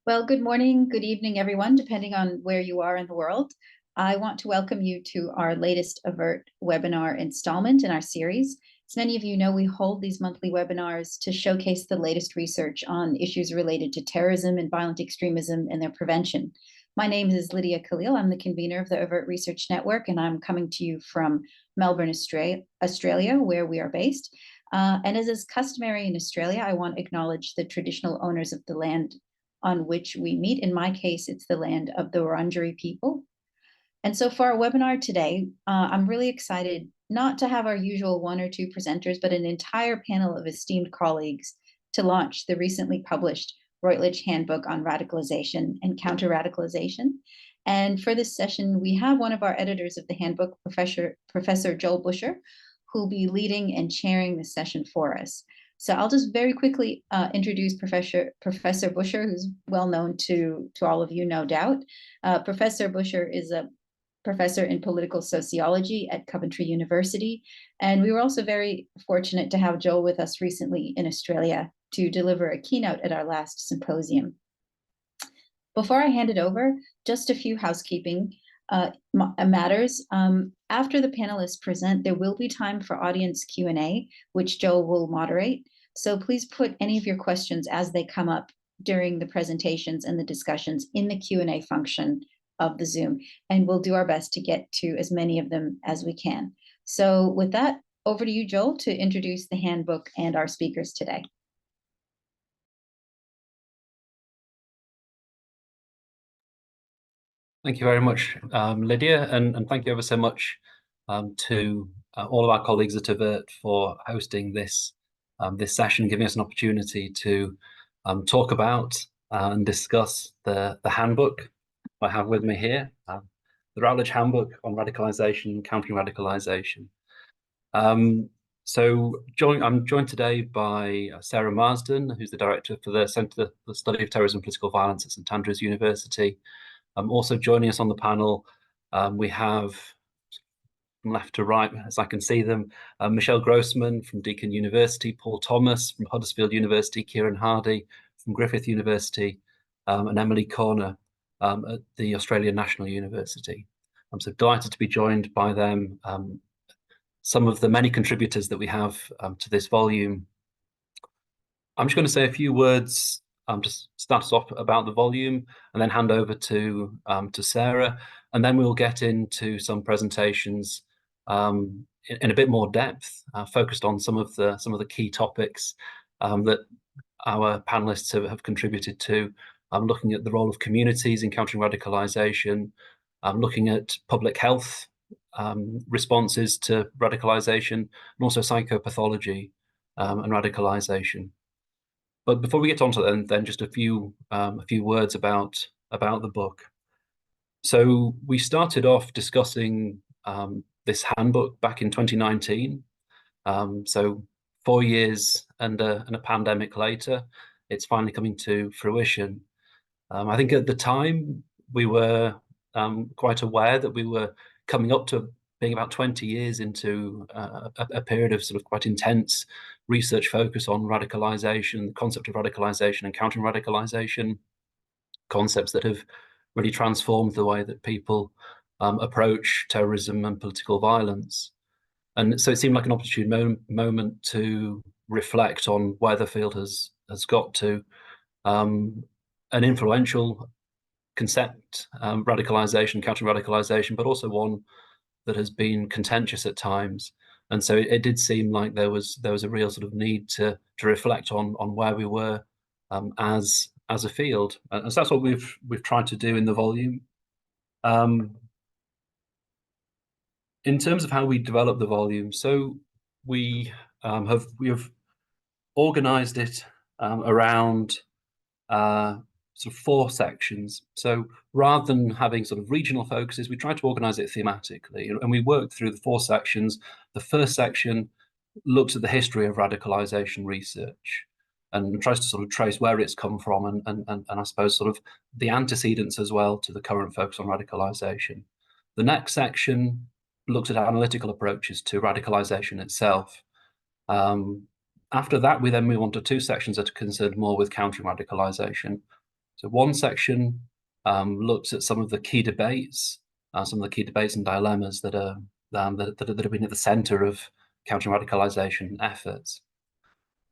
Well, good morning, good evening, everyone, depending on where you are in the world. I want to welcome you to our latest AVERT webinar installment in our series. As many of you know, we hold these monthly webinars to showcase the latest research on issues related to terrorism and violent extremism and their prevention. My name is Lydia Khalil. I'm the convener of the AVERT Research Network, and I'm coming to you from Melbourne, Australia, where we are based. And as is customary in Australia, I want to acknowledge the traditional owners of the land on which we meet. In my case, it's the land of the Wurundjeri people. And so for our webinar today, I'm really excited not to have our usual one or two presenters, but an entire panel of esteemed colleagues to launch the recently published Routledge Handbook on Radicalization and Counter-Radicalization. And for this session, we have one of our editors of the handbook, Professor Joel Busher, who will be leading and chairing the session for us. So I'll just very quickly introduce Professor Busher, who's well known to all of you, no doubt. Professor Busher is a professor in political sociology at Coventry University. And we were also very fortunate to have Joel with us recently in Australia to deliver a keynote at our last symposium. Before I hand it over, just a few housekeeping matters. After the panelists present, there will be time for audience Q&A, which Joel will moderate. So please put any of your questions as they come up during the presentations and the discussions in the Q&A function of the Zoom, and we'll do our best to get to as many of them as we can. So with that, over to you, Joel, to introduce the handbook and our speakers today. Thank you very much, Lydia, and thank you ever so much to all of our colleagues at AVERT for hosting this this session, giving us an opportunity to talk about and discuss the handbook I have with me here, the Routledge Handbook on Radicalisation and Counter-Radicalisation. So I'm joined today by Sarah Marsden, who's the director for the Centre for the Study of Terrorism and Political Violence at St Andrews University. Also joining us on the panel, we have from left to right, as I can see them, Michelle Grossman from Deakin University, Paul Thomas from Huddersfield University, Kieran Hardy from Griffith University, and Emily Corner at the Australian National University. I'm so delighted to be joined by them, some of the many contributors that we have to this volume. I'm just going to say a few words, just start us off about the volume, and then hand over to Sarah, and then we'll get into some presentations in a bit more depth, focused on some of the key topics that our panelists have contributed to. Looking at the role of communities in countering radicalisation, looking at public health responses to radicalisation, and also psychopathology and radicalisation. But before we get on to that, then just a few words about the book. So we started off discussing this handbook back in 2019. So 4 years and a pandemic later, it's finally coming to fruition. I think at the time we were quite aware that we were coming up to being about 20 years into a period of sort of quite intense research focus on radicalisation, the concept of radicalisation and countering radicalisation, concepts that have really transformed the way that people approach terrorism and political violence. And so it seemed like an opportune moment to reflect on where the field has got to. An influential concept, radicalisation, counter-radicalisation, but also one that has been contentious at times. And so it did seem like there was a real sort of need to reflect on where we were as a field. And so that's what we've tried to do in the volume. In terms of how we develop the volume, so we have organised it around sort of 4 sections. So rather than having sort of regional focuses, we tried to organise it thematically, and we worked through the 4 sections. The first section looks at the history of radicalisation research and tries to sort of trace where it's come from and I suppose sort of the antecedents as well to the current focus on radicalisation. The next section looks at analytical approaches to radicalisation itself. After that, we then move on to 2 sections that are concerned more with countering radicalisation. So one section looks at some of the key debates, and dilemmas that have been at the centre of counter-radicalisation efforts.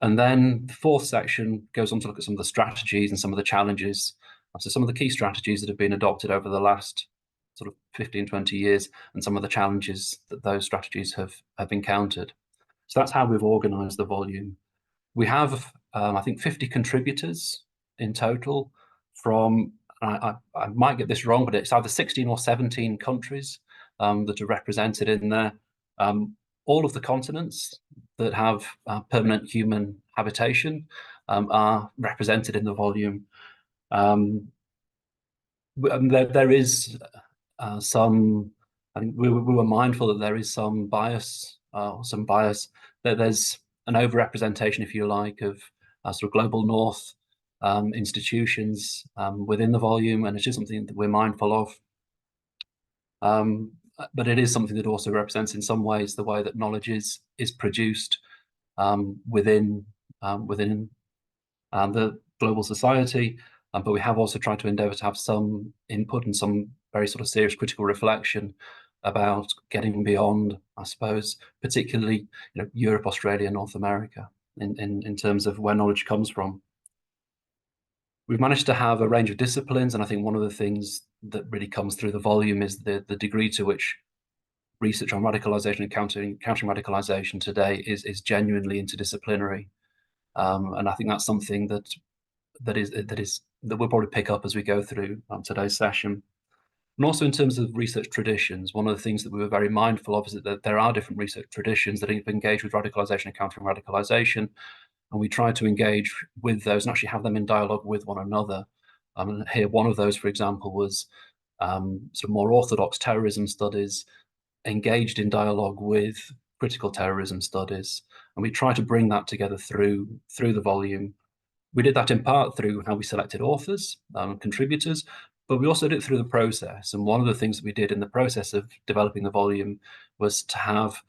And then the fourth section goes on to look at some of the strategies and some of the challenges. So some of the key strategies that have been adopted over the last sort of 15, 20 years, and some of the challenges that those strategies have encountered. So that's how we've organised the volume. We have, I think, 50 contributors in total from, I might get this wrong, but it's either 16 or 17 countries that are represented in there. All of the continents that have permanent human habitation are represented in the volume. There is some, I think we were mindful that there is some bias, that there's an overrepresentation, if you like, of sort of global north institutions within the volume, and it's just something that we're mindful of. But it is something that also represents, in some ways, the way that knowledge is produced within the global society. But we have also tried to endeavour to have some input and some very sort of serious critical reflection about getting beyond, I suppose, particularly Europe, Australia, North America, in terms of where knowledge comes from. We've managed to have a range of disciplines, and I think one of the things that really comes through the volume is the degree to which research on radicalisation and countering radicalisation today is genuinely interdisciplinary, and I think that's something that we'll probably pick up as we go through today's session. And also in terms of research traditions, one of the things that we were very mindful of is that there are different research traditions that have engaged with radicalisation and countering radicalisation, and we try to engage with those and actually have them in dialogue with one another. And here, one of those, for example, was sort of more orthodox terrorism studies engaged in dialogue with critical terrorism studies, and we try to bring that together through the volume. We did that in part through how we selected authors, contributors, but we also did it through the process. And one of the things that we did in the process of developing the volume was to have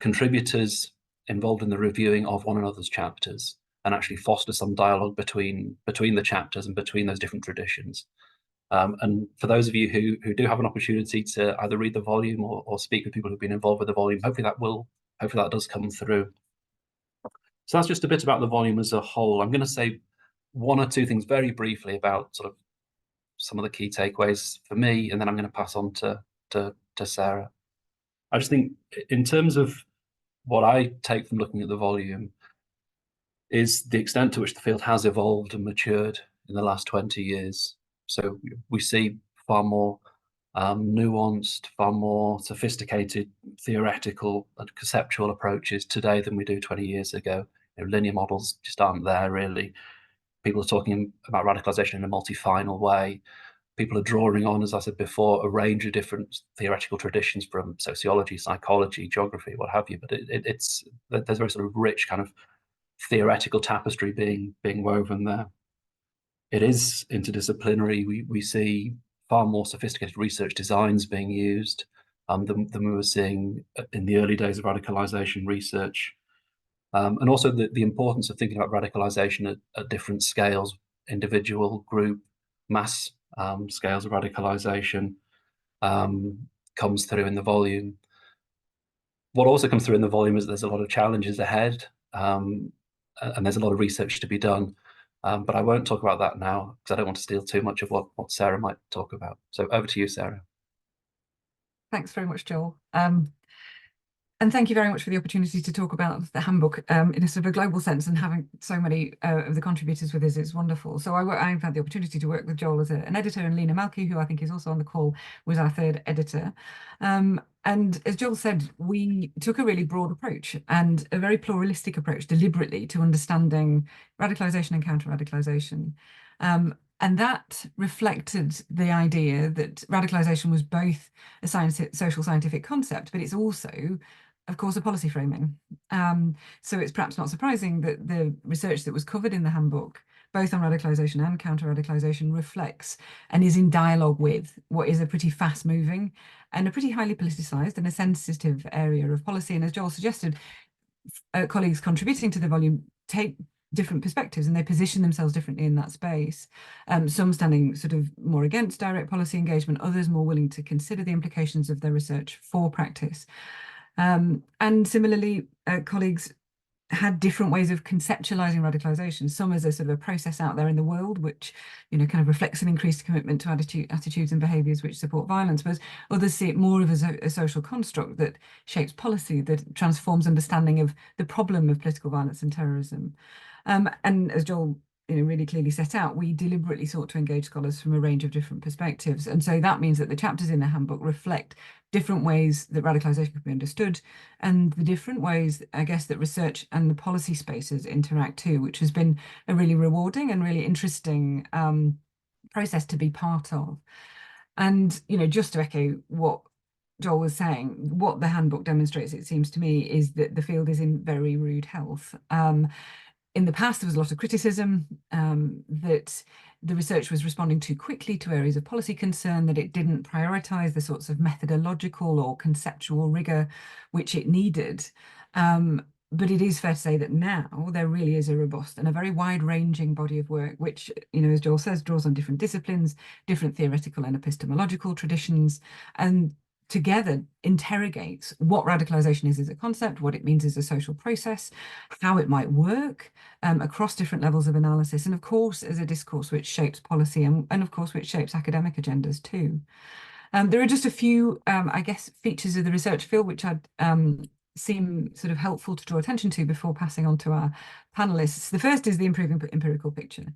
contributors involved in the reviewing of one another's chapters and actually foster some dialogue between the chapters and between those different traditions. And for those of you who do have an opportunity to either read the volume or speak with people who've been involved with the volume, hopefully that does come through. So that's just a bit about the volume as a whole. I'm going to say one or two things very briefly about sort of some of the key takeaways for me, and then I'm going to pass on to Sarah. I just think in terms of what I take from looking at the volume is the extent to which the field has evolved and matured in the last 20 years. So we see far more nuanced, far more sophisticated theoretical and conceptual approaches today than we do 20 years ago. Linear models just aren't there, really. People are talking about radicalisation in a multi-final way. People are drawing on, as I said before, a range of different theoretical traditions from sociology, psychology, geography, what have you. But there's a very sort of rich kind of theoretical tapestry being woven there. It is interdisciplinary. We see far more sophisticated research designs being used than we were seeing in the early days of radicalisation research. And also the importance of thinking about radicalisation at different scales, individual, group, mass scales of radicalisation comes through in the volume. What also comes through in the volume is there's a lot of challenges ahead, and there's a lot of research to be done. But I won't talk about that now because I don't want to steal too much of what Sarah might talk about. So over to you, Sarah. Thanks very much, Joel. And thank you very much for the opportunity to talk about the handbook in a sort of a global sense, and having so many of the contributors with us is wonderful. So I've had the opportunity to work with Joel as an editor, and Lena Malky, who I think is also on the call, was our third editor. And as Joel said, we took a really broad approach and a very pluralistic approach deliberately to understanding radicalisation and counter-radicalisation. And that reflected the idea that radicalisation was both a social scientific concept, but it's also, of course, a policy framing. So it's perhaps not surprising that the research that was covered in the handbook, both on radicalisation and counter-radicalisation, reflects and is in dialogue with what is a pretty fast-moving and a pretty highly politicised and a sensitive area of policy. And as Joel suggested, colleagues contributing to the volume take different perspectives, and they position themselves differently in that space. Some standing sort of more against direct policy engagement, others more willing to consider the implications of their research for practice. And similarly, colleagues had different ways of conceptualizing radicalization, some as a sort of a process out there in the world, which, you know, kind of reflects an increased commitment to attitudes and behaviors which support violence, but others see it more of as a social construct that shapes policy, that transforms understanding of the problem of political violence and terrorism. And as Joel, you know, really clearly set out, we deliberately sought to engage scholars from a range of different perspectives. And so that means that the chapters in the handbook reflect different ways that radicalization can be understood, and the different ways, I guess, that research and the policy spaces interact too, which has been a really rewarding and really interesting process to be part of. And, you know, just to echo what Joel was saying, what the handbook demonstrates, it seems to me, is that the field is in very rude health. In the past, there was a lot of criticism that the research was responding too quickly to areas of policy concern, that it didn't prioritise the sorts of methodological or conceptual rigour which it needed. But it is fair to say that now there really is a robust and a very wide-ranging body of work, which, you know, as Joel says, draws on different disciplines, different theoretical and epistemological traditions, and together interrogates what radicalization is as a concept, what it means as a social process, how it might work across different levels of analysis, and of course as a discourse which shapes policy and of course which shapes academic agendas too. There are just a few, I guess, features of the research field which I'd seem sort of helpful to draw attention to before passing on to our panelists. The first is the improving empirical picture.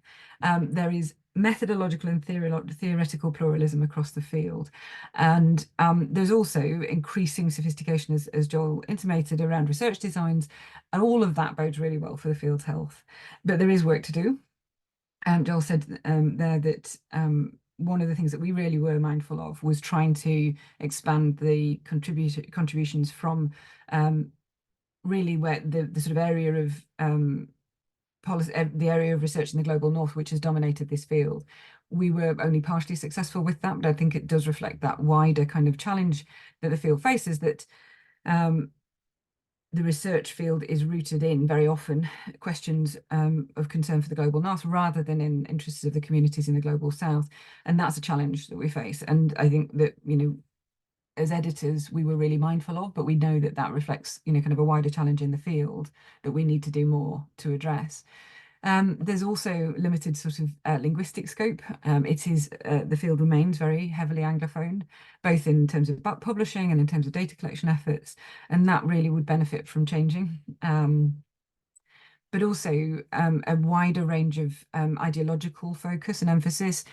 There is methodological and theoretical pluralism across the field. And there's also increasing sophistication, as Joel intimated, around research designs, and all of that bodes really well for the field's health. But there is work to do. Joel said there that one of the things that we really were mindful of was trying to expand the contributions from really where the sort of area of policy, the area of research in the global north, which has dominated this field. We were only partially successful with that, but I think it does reflect that wider kind of challenge that the field faces, that the research field is rooted in very often questions of concern for the global north rather than in interests of the communities in the global south. And that's a challenge that we face. And I think that, you know, as editors, we were really mindful of, but we know that that reflects, you know, kind of a wider challenge in the field that we need to do more to address. There's also limited sort of linguistic scope. It is the field remains very heavily Anglophone, both in terms of publishing and in terms of data collection efforts, and that really would benefit from changing. But also a wider range of ideological focus and emphasis.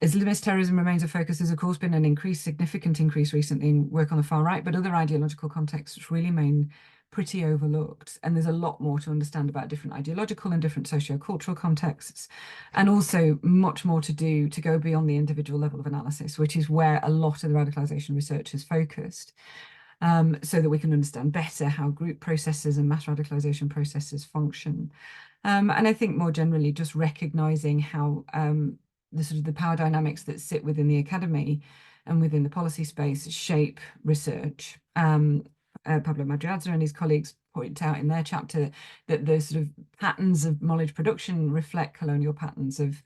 Islamist terrorism remains a focus. There's of course been an significant increase recently in work on the far right, but other ideological contexts really remain pretty overlooked. And there's a lot more to understand about different ideological and different socio-cultural contexts, and also much more to do to go beyond the individual level of analysis, which is where a lot of the radicalization research is focused, so that we can understand better how group processes and mass radicalization processes function. And I think more generally, just recognizing how the sort of the power dynamics that sit within the academy and within the policy space shape research. Pablo Madriaza and his colleagues point out in their chapter that the sort of patterns of knowledge production reflect colonial patterns of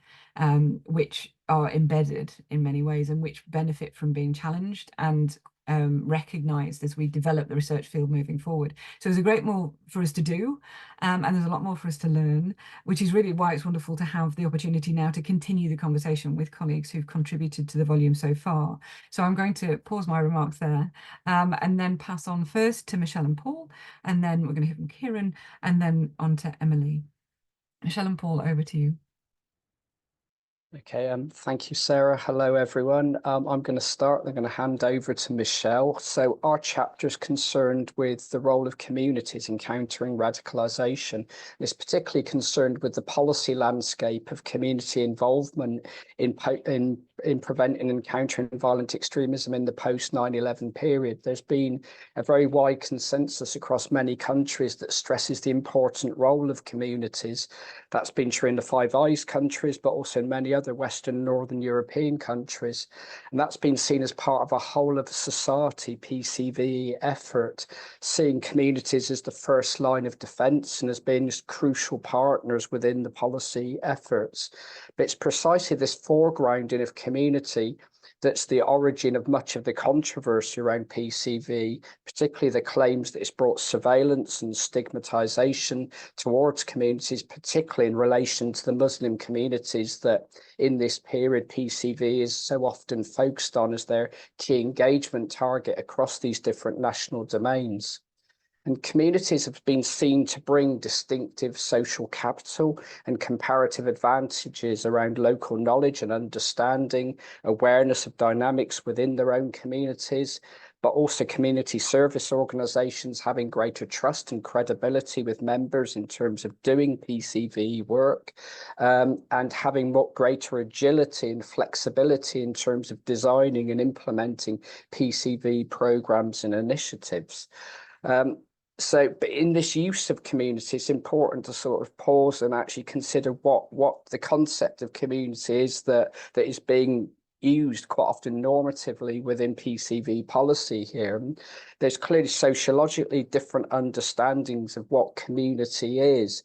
which are embedded in many ways and which benefit from being challenged and recognised as we develop the research field moving forward. So there's a great more for us to do, and there's a lot more for us to learn, which is really why it's wonderful to have the opportunity now to continue the conversation with colleagues who've contributed to the volume so far. So I'm going to pause my remarks there and then pass on first to Michelle and Paul, and then we're going to hear from Kieran, and then on to Emily. Michelle and Paul, over to you. Okay, thank you, Sarah. Hello, everyone. I'm going to start. I'm going to hand over to Michelle. So our chapter is concerned with the role of communities in countering radicalisation. It's particularly concerned with the policy landscape of community involvement in preventing and countering violent extremism in the post 9/11 period. There's been a very wide consensus across many countries that stresses the important role of communities. That's been true in the Five Eyes countries, but also in many other other Western and Northern European countries. And that's been seen as part of a whole of society PCV effort, seeing communities as the first line of defence and as being crucial partners within the policy efforts. But it's precisely this foregrounding of community that's the origin of much of the controversy around PCV, particularly the claims that it's brought surveillance and stigmatization towards communities, particularly in relation to the Muslim communities that in this period PCV is so often focused on as their key engagement target across these different national domains. And communities have been seen to bring distinctive social capital and comparative advantages around local knowledge and understanding, awareness of dynamics within their own communities, but also community service organisations having greater trust and credibility with members in terms of doing PCV work, and having more greater agility and flexibility in terms of designing and implementing PCV programmes and initiatives. But in this use of community, it's important to sort of pause and actually consider what the concept of community is that is being used quite often normatively within PCV policy here. And there's clearly sociologically different understandings of what community is.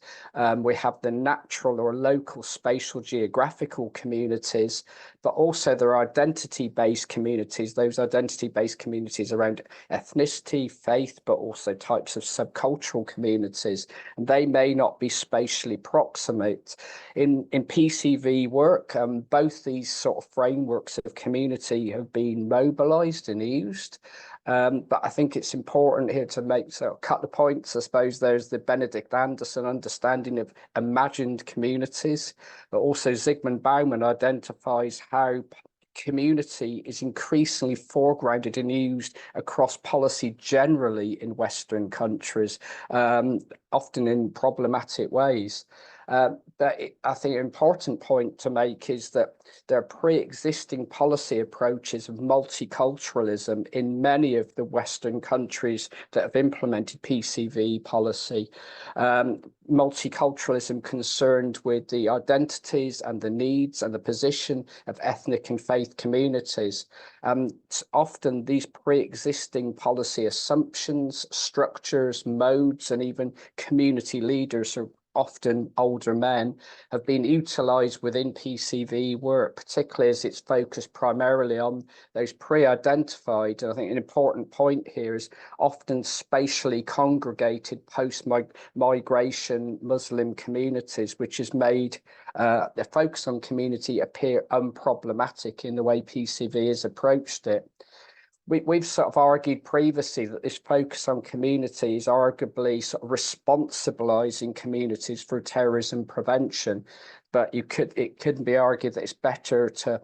We have the natural or local spatial geographical communities, but also there are identity-based communities, those identity-based communities around ethnicity, faith, but also types of subcultural communities. And they may not be spatially proximate. In PCV work, both these sort of frameworks of community have been mobilised and used. But I think it's important here to make sort of cut the points. I suppose there's the Benedict Anderson understanding of imagined communities, but also Zygmunt Bauman identifies how community is increasingly foregrounded and used across policy generally in Western countries, often in problematic ways. But I think an important point to make is that there are pre-existing policy approaches of multiculturalism in many of the Western countries that have implemented PCV policy. Multiculturalism concerned with the identities and the needs and the position of ethnic and faith communities. Often these pre-existing policy assumptions, structures, modes, and even community leaders are often older men, have been utilised within PCV work, particularly as it's focused primarily on those pre-identified. And I think an important point here is often spatially congregated post-migration Muslim communities, which has made the focus on community appear unproblematic in the way PCV has approached it. We've sort of argued previously that this focus on community is arguably sort of responsibilising communities for terrorism prevention, but it couldn't be argued that it's better to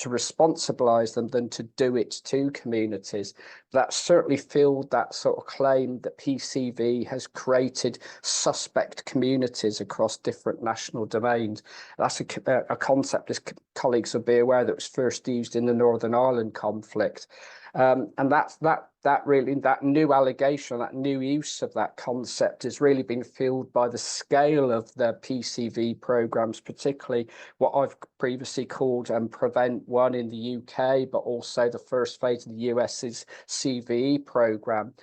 responsibilise them than to do it to communities. That certainly fueled that sort of claim that PCV has created suspect communities across different national domains. That's a concept, as colleagues will be aware, that was first used in the Northern Ireland conflict. And that new allegation, that new use of that concept has really been fueled by the scale of the PCV programmes, particularly what I've previously called Prevent One in the UK, but also the first phase of the US's CVE programme,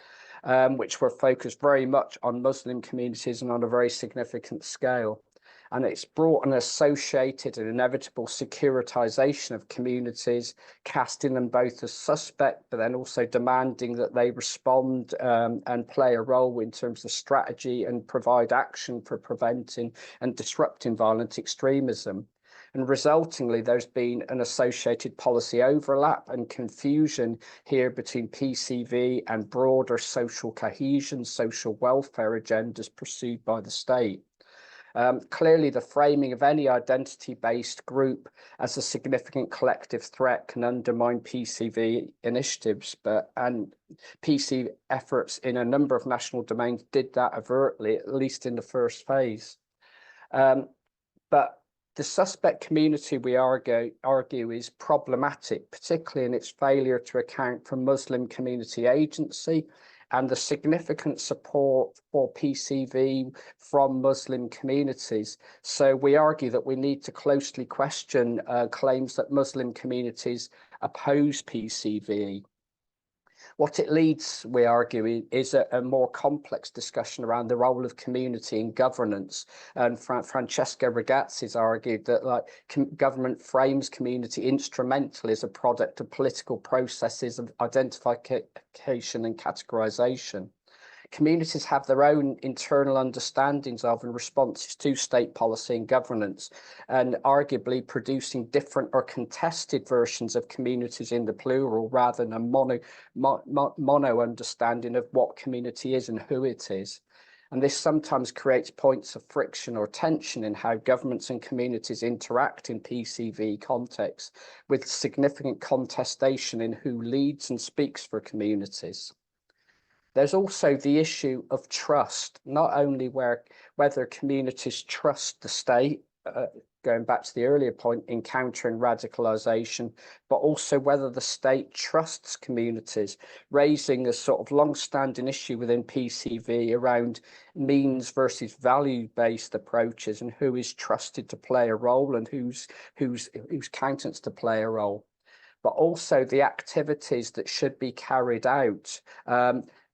which were focused very much on Muslim communities and on a very significant scale. And it's brought an associated and inevitable securitization of communities, casting them both as suspect, but then also demanding that they respond and play a role in terms of strategy and provide action for preventing and disrupting violent extremism. And resultingly, there's been an associated policy overlap and confusion here between PCV and broader social cohesion, social welfare agendas pursued by the state. Clearly, the framing of any identity-based group as a significant collective threat can undermine PCV initiatives, and PC efforts in a number of national domains did that overtly, at least in the first phase. But the suspect community, we argue, is problematic, particularly in its failure to account for Muslim community agency and the significant support for PCV from Muslim communities. So we argue that we need to closely question claims that Muslim communities oppose PCV. What it leads, we argue, is a more complex discussion around the role of community in governance. And Francesca Ragazzi has argued that government frames community instrumentally as a product of political processes of identification and categorization. Communities have their own internal understandings of and responses to state policy and governance, and arguably producing different or contested versions of communities in the plural rather than a mono understanding of what community is and who it is. And this sometimes creates points of friction or tension in how governments and communities interact in PCV contexts, with significant contestation in who leads and speaks for communities. There's also the issue of trust, not only whether communities trust the state, going back to the earlier point, in countering radicalisation, but also whether the state trusts communities, raising a sort of long-standing issue within PCV around means versus value-based approaches and who is trusted to play a role and who's countenance to play a role, but also the activities that should be carried out,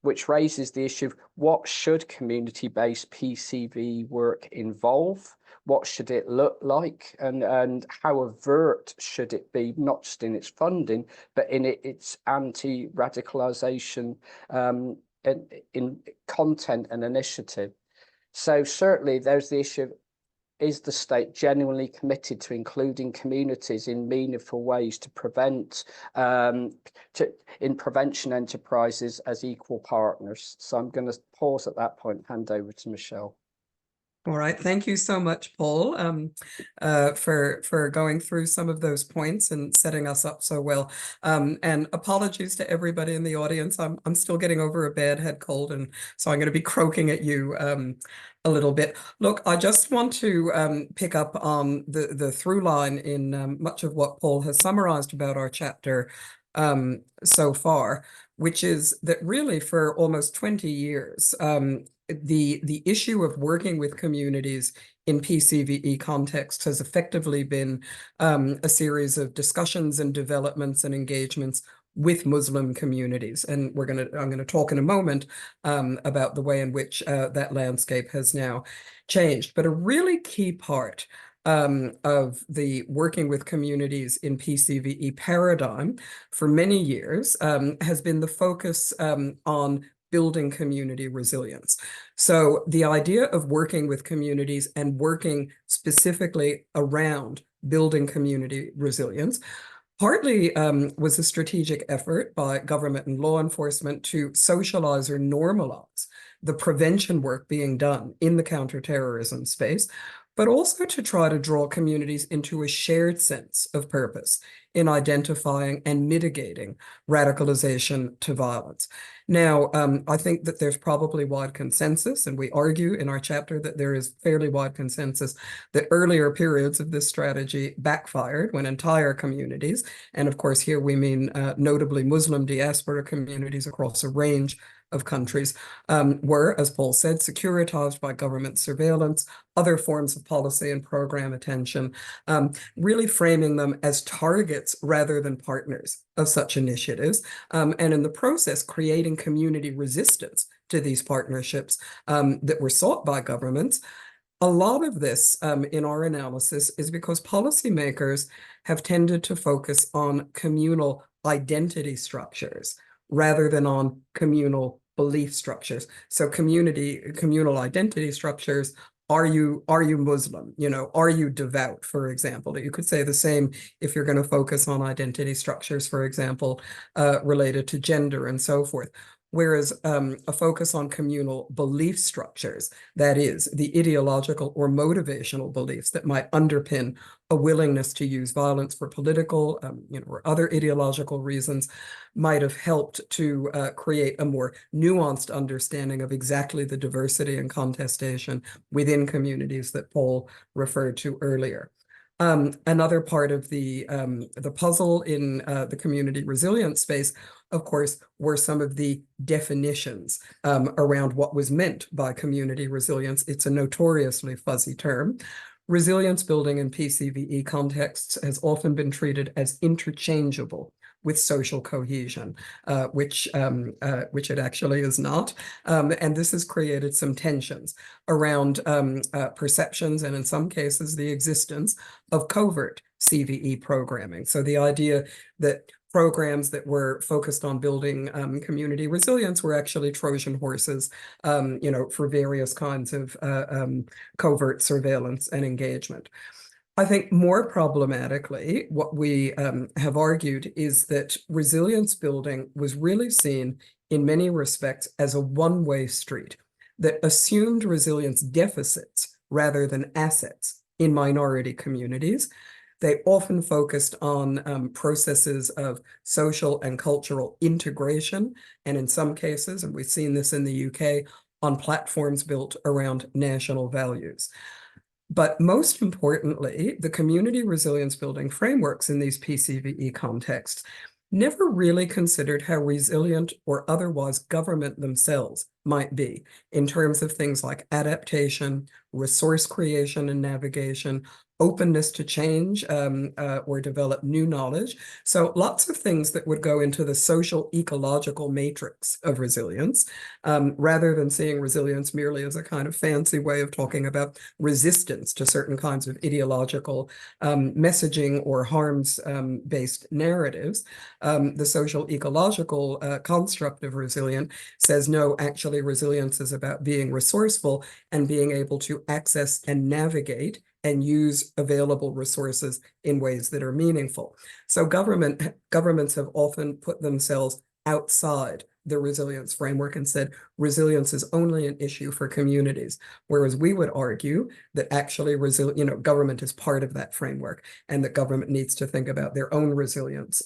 which raises the issue of what should community-based PCV work involve, what should it look like, and how avert should it be, not just in its funding, but in its anti-radicalisation in content and initiative. So certainly there's the issue of, is the state genuinely committed to including communities in meaningful ways to prevent, in prevention enterprises as equal partners? So I'm going to pause at that point and hand over to Michelle. All right, thank you so much, Paul, for going through some of those points and setting us up so well. And apologies to everybody in the audience. I'm still getting over a bad head cold, and so I'm going to be croaking at you a little bit. Look, I just want to pick up on the through line in much of what Paul has summarized about our chapter so far, which is that really for almost 20 years, the issue of working with communities in PCVE context has effectively been a series of discussions and developments and engagements with Muslim communities. And I'm going to talk in a moment about the way in which that landscape has now changed. But a really key part of the working with communities in PCVE paradigm for many years has been the focus on building community resilience. So the idea of working with communities and working specifically around building community resilience partly was a strategic effort by government and law enforcement to socialize or normalize the prevention work being done in the counterterrorism space, but also to try to draw communities into a shared sense of purpose in identifying and mitigating radicalization to violence. Now, I think that there's probably wide consensus, and we argue in our chapter that there is fairly wide consensus that earlier periods of this strategy backfired when entire communities, and of course here we mean notably Muslim diaspora communities across a range of countries, were, as Paul said, securitized by government surveillance, other forms of policy and program attention, really framing them as targets rather than partners of such initiatives, and in the process creating community resistance to these partnerships that were sought by governments. A lot of this in our analysis is because policymakers have tended to focus on communal identity structures rather than on communal belief structures. So communal identity structures, are you Muslim? You know, are you devout, for example? You could say the same if you're going to focus on identity structures, for example, related to gender and so forth. Whereas a focus on communal belief structures, that is, the ideological or motivational beliefs that might underpin a willingness to use violence for political, or other ideological reasons, might have helped to create a more nuanced understanding of exactly the diversity and contestation within communities that Paul referred to earlier. Another part of the puzzle in the community resilience space, of course, were some of the definitions around what was meant by community resilience. It's a notoriously fuzzy term. Resilience building in PCVE contexts has often been treated as interchangeable with social cohesion, which it actually is not. And this has created some tensions around perceptions and in some cases the existence of covert CVE programming. So the idea that programs that were focused on building community resilience were actually Trojan horses, for various kinds of covert surveillance and engagement. I think more problematically, what we have argued is that resilience building was really seen in many respects as a one-way street that assumed resilience deficits rather than assets in minority communities. They often focused on processes of social and cultural integration, and in some cases, and we've seen this in the UK, on platforms built around national values. But most importantly, the community resilience building frameworks in these PCVE contexts never really considered how resilient or otherwise government themselves might be in terms of things like adaptation, resource creation and navigation, openness to change or develop new knowledge. So lots of things that would go into the social ecological matrix of resilience, rather than seeing resilience merely as a kind of fancy way of talking about resistance to certain kinds of ideological messaging or harms-based narratives. The social ecological construct of resilience says, no, actually resilience is about being resourceful and being able to access and navigate and use available resources in ways that are meaningful. So governments have often put themselves outside the resilience framework and said resilience is only an issue for communities, whereas we would argue that actually government is part of that framework and that government needs to think about their own resilience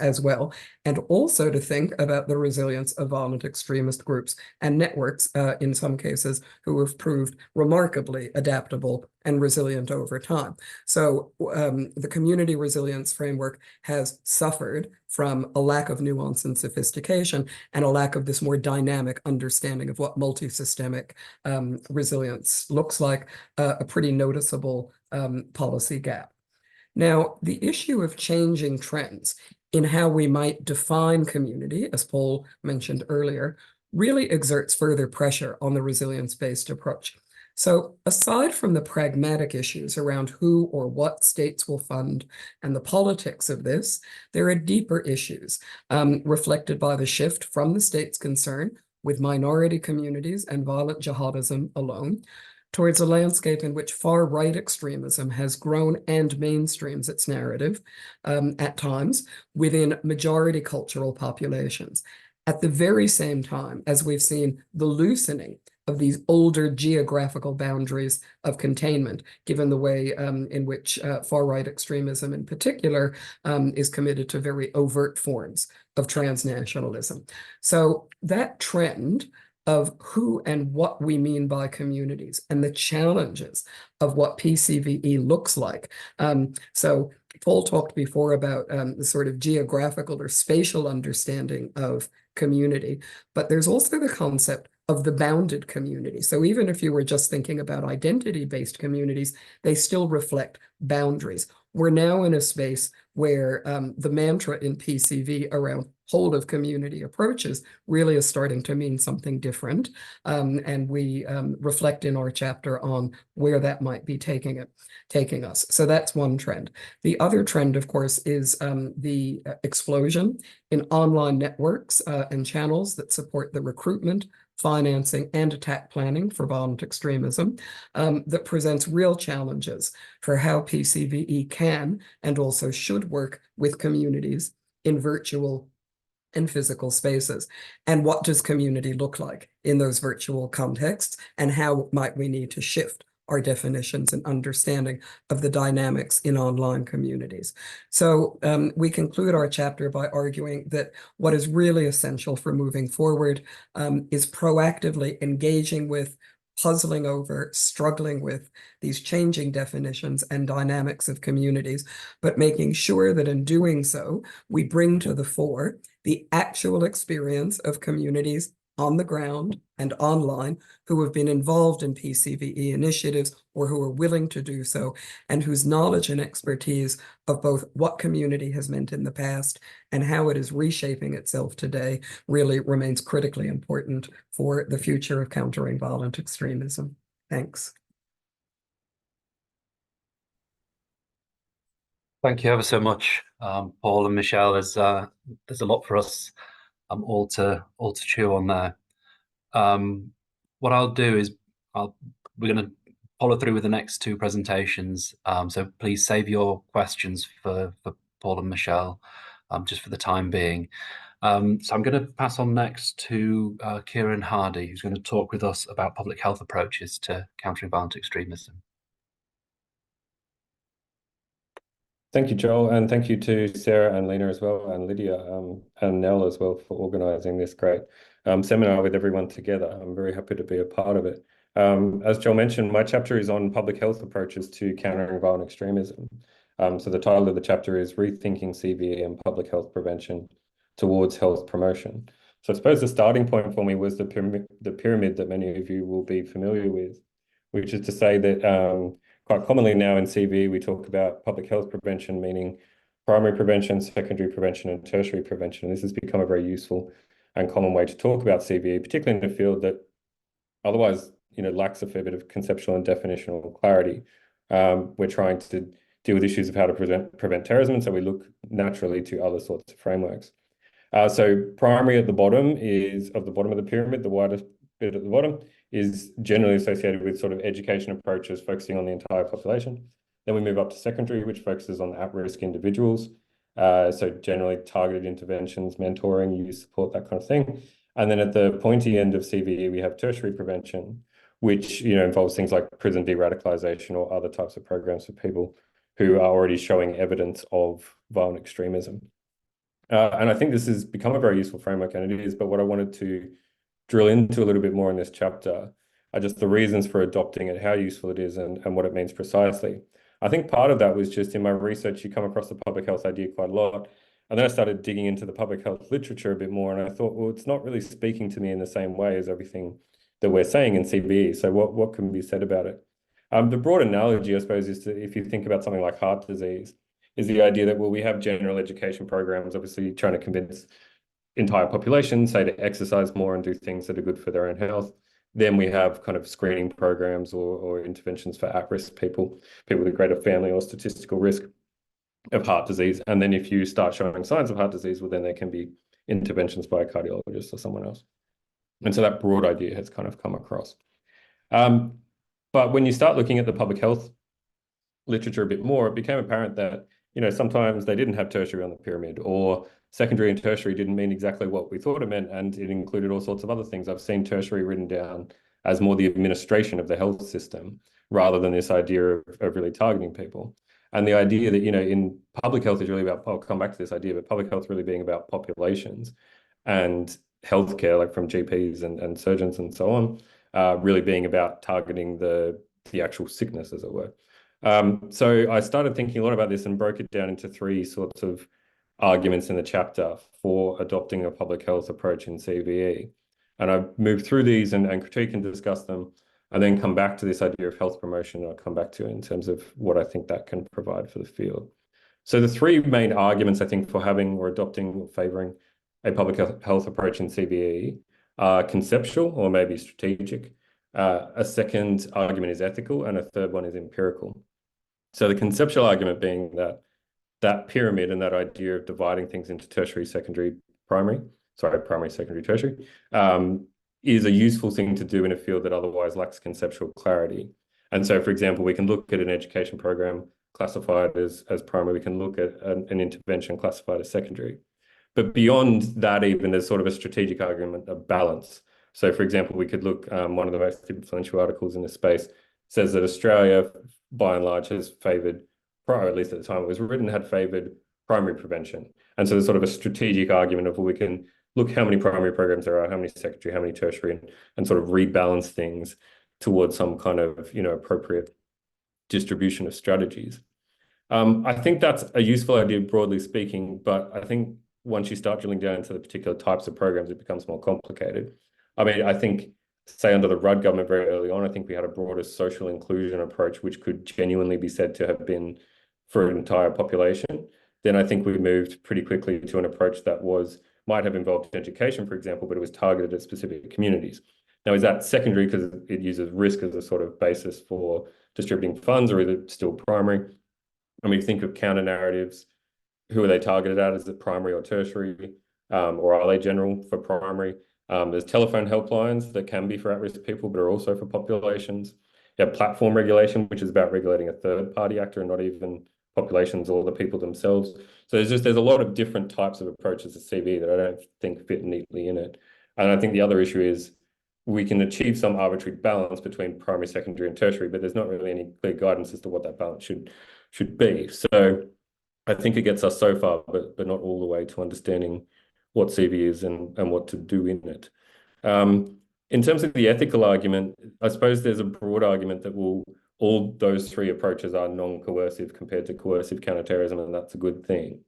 as well, and also to think about the resilience of violent extremist groups and networks in some cases who have proved remarkably adaptable and resilient over time. So the community resilience framework has suffered from a lack of nuance and sophistication and a lack of this more dynamic understanding of what multi-systemic resilience looks like, a pretty noticeable policy gap. Now, the issue of changing trends in how we might define community, as Paul mentioned earlier, really exerts further pressure on the resilience-based approach. So aside from the pragmatic issues around who or what states will fund and the politics of this, there are deeper issues reflected by the shift from the state's concern with minority communities and violent jihadism alone towards a landscape in which far-right extremism has grown and mainstreams its narrative at times within majority cultural populations. At the very same time as we've seen the loosening of these older geographical boundaries of containment, given the way in which far-right extremism in particular is committed to very overt forms of transnationalism. So that trend of who and what we mean by communities and the challenges of what PCVE looks like. So Paul talked before about the sort of geographical or spatial understanding of community, but there's also the concept of the bounded community. So even if you were just thinking about identity-based communities, they still reflect boundaries. We're now in a space where the mantra in PCV around whole of community approaches really is starting to mean something different. And we reflect in our chapter on where that might be taking us. So that's one trend. The other trend, of course, is the explosion in online networks and channels that support the recruitment, financing, and attack planning for violent extremism that presents real challenges for how PCVE can and also should work with communities in virtual and physical spaces. And what does community look like in those virtual contexts? And how might we need to shift our definitions and understanding of the dynamics in online communities? So we conclude our chapter by arguing that what is really essential for moving forward is proactively engaging with, puzzling over, struggling with these changing definitions and dynamics of communities, but making sure that in doing so, we bring to the fore the actual experience of communities on the ground and online who have been involved in PCVE initiatives or who are willing to do so, and whose knowledge and expertise of both what community has meant in the past and how it is reshaping itself today really remains critically important for the future of countering violent extremism. Thanks. Thank you ever so much, Paul and Michelle. There's a lot for us all to chew on there. What I'll do is we're going to follow through with the next two presentations. So please save your questions for Paul and Michelle, just for the time being. So I'm going to pass on next to Kieran Hardy, who's going to talk with us about public health approaches to countering violent extremism. Thank you, Joel, and thank you to Sarah and Lena as well, and Lydia and Nell as well for organising this great seminar with everyone together. I'm very happy to be a part of it. As Joel mentioned, my chapter is on public health approaches to countering violent extremism. So the title of the chapter is Rethinking CVE and Public Health Prevention Towards Health Promotion. So I suppose the starting point for me was the pyramid that many of you will be familiar with, which is to say that quite commonly now in CVE, we talk about public health prevention, meaning primary prevention, secondary prevention, and tertiary prevention. And this has become a very useful and common way to talk about CVE, particularly in a field that otherwise, lacks a fair bit of conceptual and definitional clarity. We're trying to deal with issues of how to prevent terrorism, and so we look naturally to other sorts of frameworks. So primary at the bottom of the pyramid, the widest bit at the bottom, is generally associated with sort of education approaches focusing on the entire population. Then we move up to secondary, which focuses on at-risk individuals. So generally targeted interventions, mentoring, youth support, that kind of thing. And then at the pointy end of CVE, we have tertiary prevention, which involves things like prison de-radicalisation or other types of programs for people who are already showing evidence of violent extremism. And I think this has become a very useful framework, and it is, but what I wanted to drill into a little bit more in this chapter are just the reasons for adopting it, how useful it is, and what it means precisely. I think part of that was just in my research, you come across the public health idea quite a lot. And then I started digging into the public health literature a bit more, and I thought, well, it's not really speaking to me in the same way as everything that we're saying in CVE. So what can be said about it? The broad analogy, I suppose, is if you think about something like heart disease, is the idea that, well, we have general education programs, obviously trying to convince entire populations, say, to exercise more and do things that are good for their own health. Then we have kind of screening programs or interventions for at-risk people with greater family or statistical risk of heart disease. And then if you start showing signs of heart disease, well, then there can be interventions by a cardiologist or someone else. And so that broad idea has kind of come across. But when you start looking at the public health literature a bit more, it became apparent that, sometimes they didn't have tertiary on the pyramid, or secondary and tertiary didn't mean exactly what we thought it meant, and it included all sorts of other things. I've seen tertiary written down as more the administration of the health system rather than this idea of really targeting people. And the idea that, in public health is really about, I'll come back to this idea, but public health really being about populations and healthcare, like from GPs and surgeons and so on, really being about targeting the actual sickness, as it were. So I started thinking a lot about this and broke it down into three sorts of arguments in the chapter for adopting a public health approach in CVE. And I've moved through these and critique and discuss them, and then come back to this idea of health promotion. I'll come back to it in terms of what I think that can provide for the field. So the three main arguments, I think, for having or adopting or favouring a public health approach in CVE are conceptual or maybe strategic. A second argument is ethical, and a third one is empirical. So the conceptual argument being that pyramid and that idea of dividing things into tertiary, secondary, primary, secondary, tertiary, is a useful thing to do in a field that otherwise lacks conceptual clarity. And so, for example, we can look at an education program classified as primary, we can look at an intervention classified as secondary. But beyond that, even there's sort of a strategic argument of balance. So, for example, we could look, one of the most influential articles in this space says that Australia, by and large, has favoured, or at least at the time it was written, had favoured primary prevention. And so there's sort of a strategic argument of, well, we can look how many primary programs there are, how many secondary, how many tertiary, and sort of rebalance things towards some kind of, appropriate distribution of strategies. I think that's a useful idea, broadly speaking, but I think once you start drilling down into the particular types of programs, it becomes more complicated. I mean, I think, say, under the Rudd government very early on, I think we had a broader social inclusion approach, which could genuinely be said to have been for an entire population. Then I think we moved pretty quickly to an approach that might have involved education, for example, but it was targeted at specific communities. Now, is that secondary because it uses risk as a sort of basis for distributing funds, or is it still primary? I mean, think of counter narratives. Who are they targeted at? Is it primary or tertiary? Or are they general for primary? There's telephone helplines that can be for at-risk people, but are also for populations. You have platform regulation, which is about regulating a third-party actor and not even populations or the people themselves. So there's a lot of different types of approaches to CV that I don't think fit neatly in it. And I think the other issue is we can achieve some arbitrary balance between primary, secondary, and tertiary, but there's not really any clear guidance as to what that balance should be. So I think it gets us so far, but not all the way to understanding what CV is and what to do in it. In terms of the ethical argument, I suppose there's a broad argument that all those three approaches are non-coercive compared to coercive counterterrorism, and that's a good thing.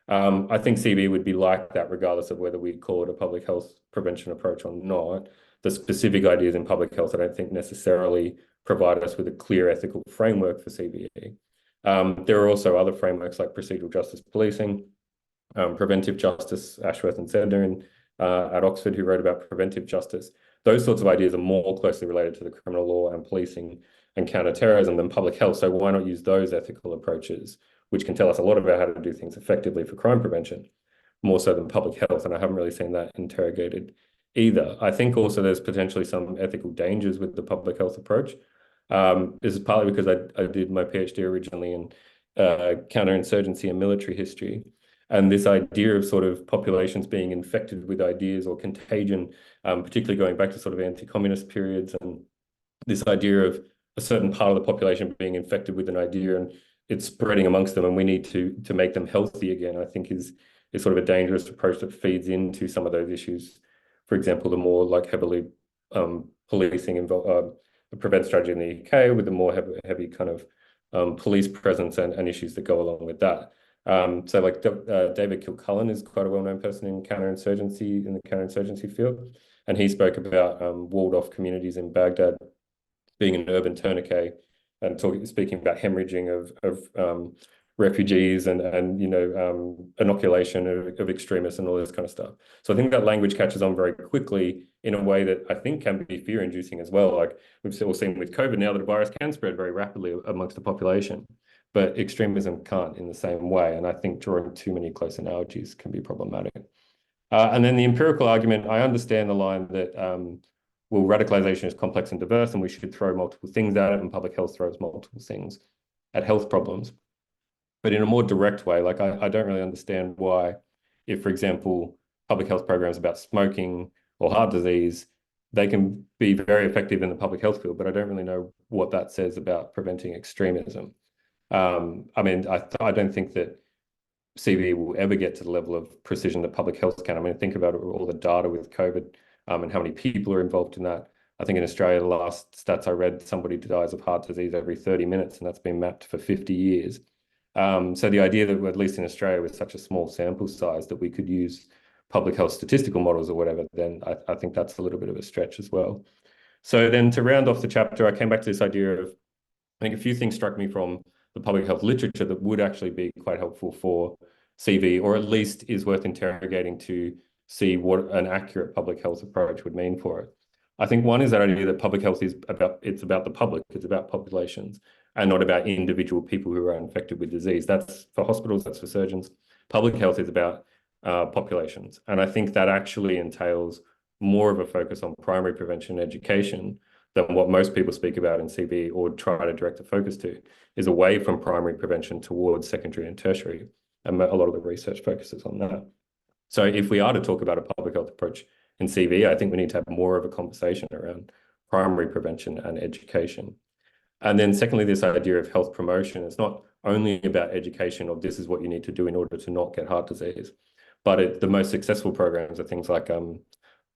I think CV would be like that regardless of whether we call it a public health prevention approach or not. The specific ideas in public health, I don't think necessarily provide us with a clear ethical framework for CVE. There are also other frameworks like procedural justice policing, preventive justice, Ashworth and Sedner at Oxford, who wrote about preventive justice. Those sorts of ideas are more closely related to the criminal law and policing and counterterrorism than public health. So why not use those ethical approaches, which can tell us a lot about how to do things effectively for crime prevention, more so than public health? And I haven't really seen that interrogated either. I think also there's potentially some ethical dangers with the public health approach. This is partly because I did my PhD originally in counterinsurgency and military history. And this idea of sort of populations being infected with ideas or contagion, particularly going back to sort of anti-communist periods, and this idea of a certain part of the population being infected with an idea and it's spreading amongst them, and we need to make them healthy again, I think is sort of a dangerous approach that feeds into some of those issues. For example, the more like heavily policing involved prevent strategy in the UK, with the more heavy kind of police presence and issues that go along with that. So like David Kilcullen is quite a well-known person in the counterinsurgency field, and he spoke about walled off communities in Baghdad being an urban tourniquet, and speaking about hemorrhaging of refugees and inoculation of extremists and all this kind of stuff. So I think that language catches on very quickly in a way that I think can be fear-inducing as well. Like we've all seen with COVID now that a virus can spread very rapidly amongst the population, but extremism can't in the same way. And I think drawing too many close analogies can be problematic. And then the empirical argument, I understand the line that, well, radicalization is complex and diverse, and we should throw multiple things at it, and public health throws multiple things at health problems. But in a more direct way, like I don't really understand why, if, for example, public health programs about smoking or heart disease, they can be very effective in the public health field, but I don't really know what that says about preventing extremism. I mean, I don't think that CV will ever get to the level of precision that public health can. I mean, think about all the data with COVID and how many people are involved in that. I think in Australia, the last stats I read, somebody dies of heart disease every 30 minutes, and that's been mapped for 50 years. So the idea that, at least in Australia, with such a small sample size, that we could use public health statistical models or whatever, then I think that's a little bit of a stretch as well. So then to round off the chapter, I came back to this idea of, I think a few things struck me from the public health literature that would actually be quite helpful for CV, or at least is worth interrogating to see what an accurate public health approach would mean for it. I think one is that idea that public health is about the public, it's about populations, and not about individual people who are infected with disease. That's for hospitals, that's for surgeons. Public health is about populations. And I think that actually entails more of a focus on primary prevention and education than what most people speak about in CV or try to direct the focus to, is away from primary prevention towards secondary and tertiary. And a lot of the research focuses on that. So if we are to talk about a public health approach in CV, I think we need to have more of a conversation around primary prevention and education. And then secondly, this idea of health promotion. It's not only about education of this is what you need to do in order to not get heart disease, but the most successful programs are things like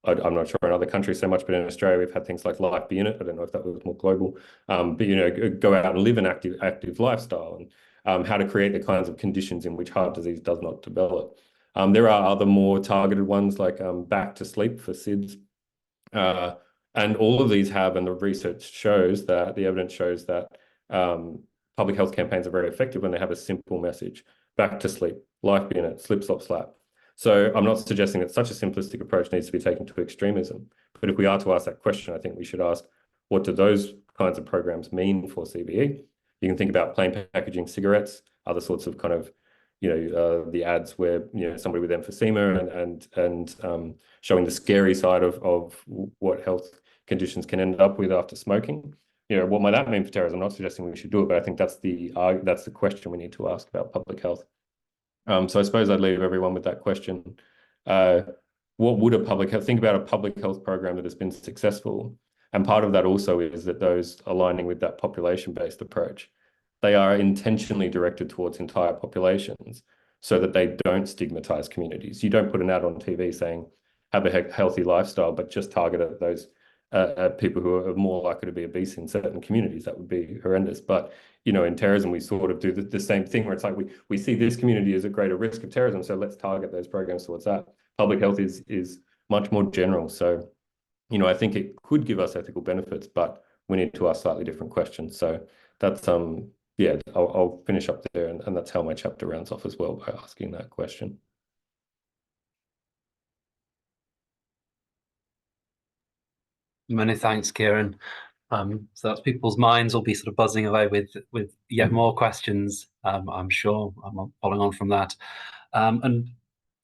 I'm not sure in other countries so much, but in Australia we've had things like Life Be In It. I don't know if that was more global, but you know, go out and live an active lifestyle, and how to create the kinds of conditions in which heart disease does not develop. There are other more targeted ones like Back to Sleep for SIDS, and all of these have, and the research shows that the evidence shows that public health campaigns are very effective when they have a simple message: back to sleep, life be in it, slip, slop, slap. So I'm not suggesting that such a simplistic approach needs to be taken to extremism, but if we are to ask that question, I think we should ask, what do those kinds of programs mean for CVE? You can think about plain packaging cigarettes, other sorts of kind of, you know, the ads where, you know, somebody with emphysema and showing the scary side of what health conditions can end up with after smoking. You know, what might that mean for terrorism? I'm not suggesting we should do it, but I think that's the question we need to ask about public health. So I suppose I'd leave everyone with that question. What would think about a public health program that has been successful? And part of that also is that those aligning with that population-based approach, they are intentionally directed towards entire populations so that they don't stigmatize communities. You don't put an ad on TV saying, have a healthy lifestyle, but just target at those people who are more likely to be obese in certain communities. That would be horrendous. But, you know, in terrorism, we sort of do the same thing where it's like we see this community as a greater risk of terrorism, so let's target those programs towards that. Public health is much more general. So, you know, I think it could give us ethical benefits, but we need to ask slightly different questions. So that's, yeah, I'll finish up there, and that's how my chapter rounds off as well, by asking that question. Many thanks, Kieran. So that's people's minds will be sort of buzzing away with yet more questions, I'm sure. I'm following on from that. And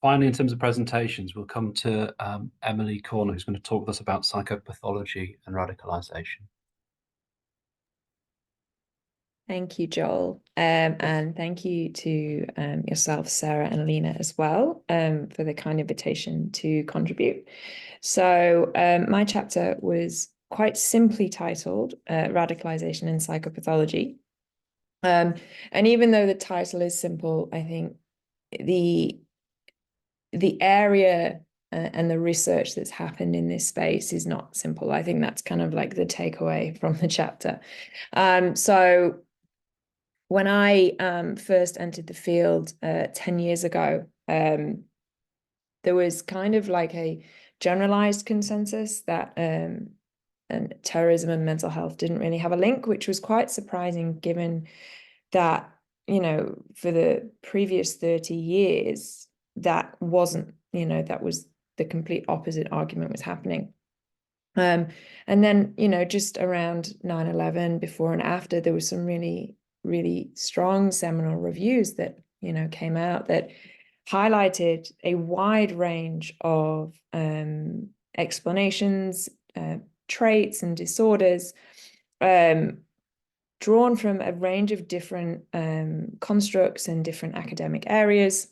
finally, in terms of presentations, we'll come to Emily Corner, who's going to talk with us about psychopathology and radicalisation. Thank you, Joel. And thank you to yourself, Sarah and Alina as well, for the kind invitation to contribute. So my chapter was quite simply titled Radicalisation and Psychopathology. And even though the title is simple, I think the area and the research that's happened in this space is not simple. I think that's kind of like the takeaway from the chapter. So when I first entered the field 10 years ago, there was kind of like a generalized consensus that and terrorism and mental health didn't really have a link, which was quite surprising given that, you know, for the previous 30 years, that wasn't, you know, that was the complete opposite argument was happening. And then, you know, just around 9/11, before and after, there was some really, really strong seminal reviews that, you know, came out that highlighted a wide range of explanations, traits and disorders drawn from a range of different constructs and different academic areas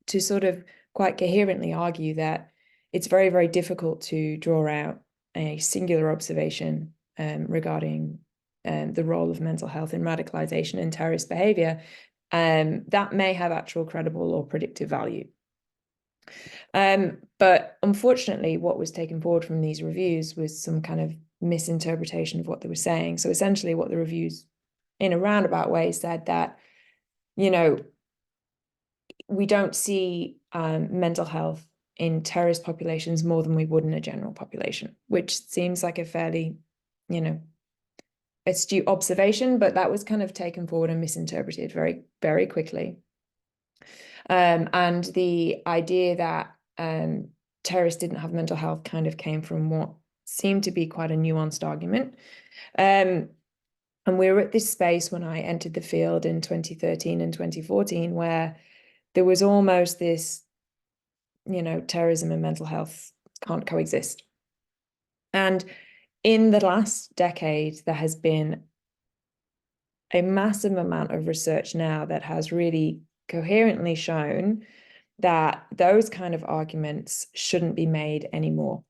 to sort of quite coherently argue that it's very, very difficult to draw out a singular observation regarding the role of mental health in radicalization and terrorist behavior that may have actual credible or predictive value. But unfortunately, what was taken forward from these reviews was some kind of misinterpretation of what they were saying. So essentially what the reviews in a roundabout way said that, you know, we don't see mental health in terrorist populations more than we would in a general population, which seems like a fairly, you know, astute observation, but that was kind of taken forward and misinterpreted very, very quickly. And the idea that terrorists didn't have mental health kind of came from what seemed to be quite a nuanced argument. And we were at this space when I entered the field in 2013 and 2014, where there was almost this, you know, terrorism and mental health can't coexist. And in the last decade, there has been a massive amount of research now that has really coherently shown that those kind of arguments shouldn't be made anymore.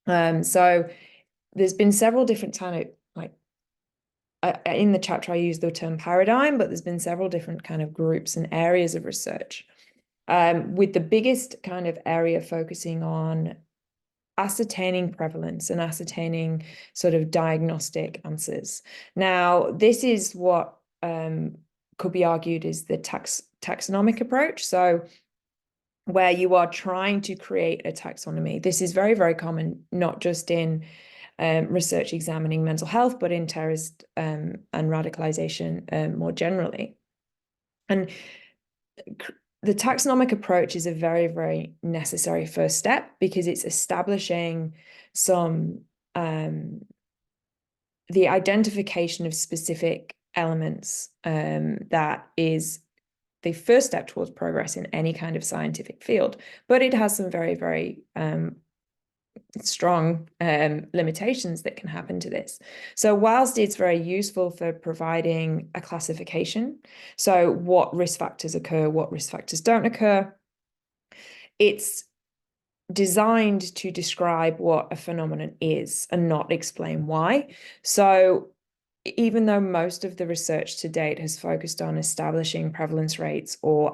So there's been several different kind of, like, in the chapter I use the term paradigm, but there's been several different kind of groups and areas of research, with the biggest kind of area focusing on ascertaining prevalence and ascertaining sort of diagnostic answers. Now, this is what could be argued is the taxonomic approach. So where you are trying to create a taxonomy. This is very, very common, not just in research examining mental health, but in terrorist and radicalization more generally. And the taxonomic approach is a very, very necessary first step, because it's establishing some the identification of specific elements that is the first step towards progress in any kind of scientific field. But it has some very, very strong limitations that can happen to this. So whilst it's very useful for providing a classification, so what risk factors occur, what risk factors don't occur, it's designed to describe what a phenomenon is and not explain why. So even though most of the research to date has focused on establishing prevalence rates or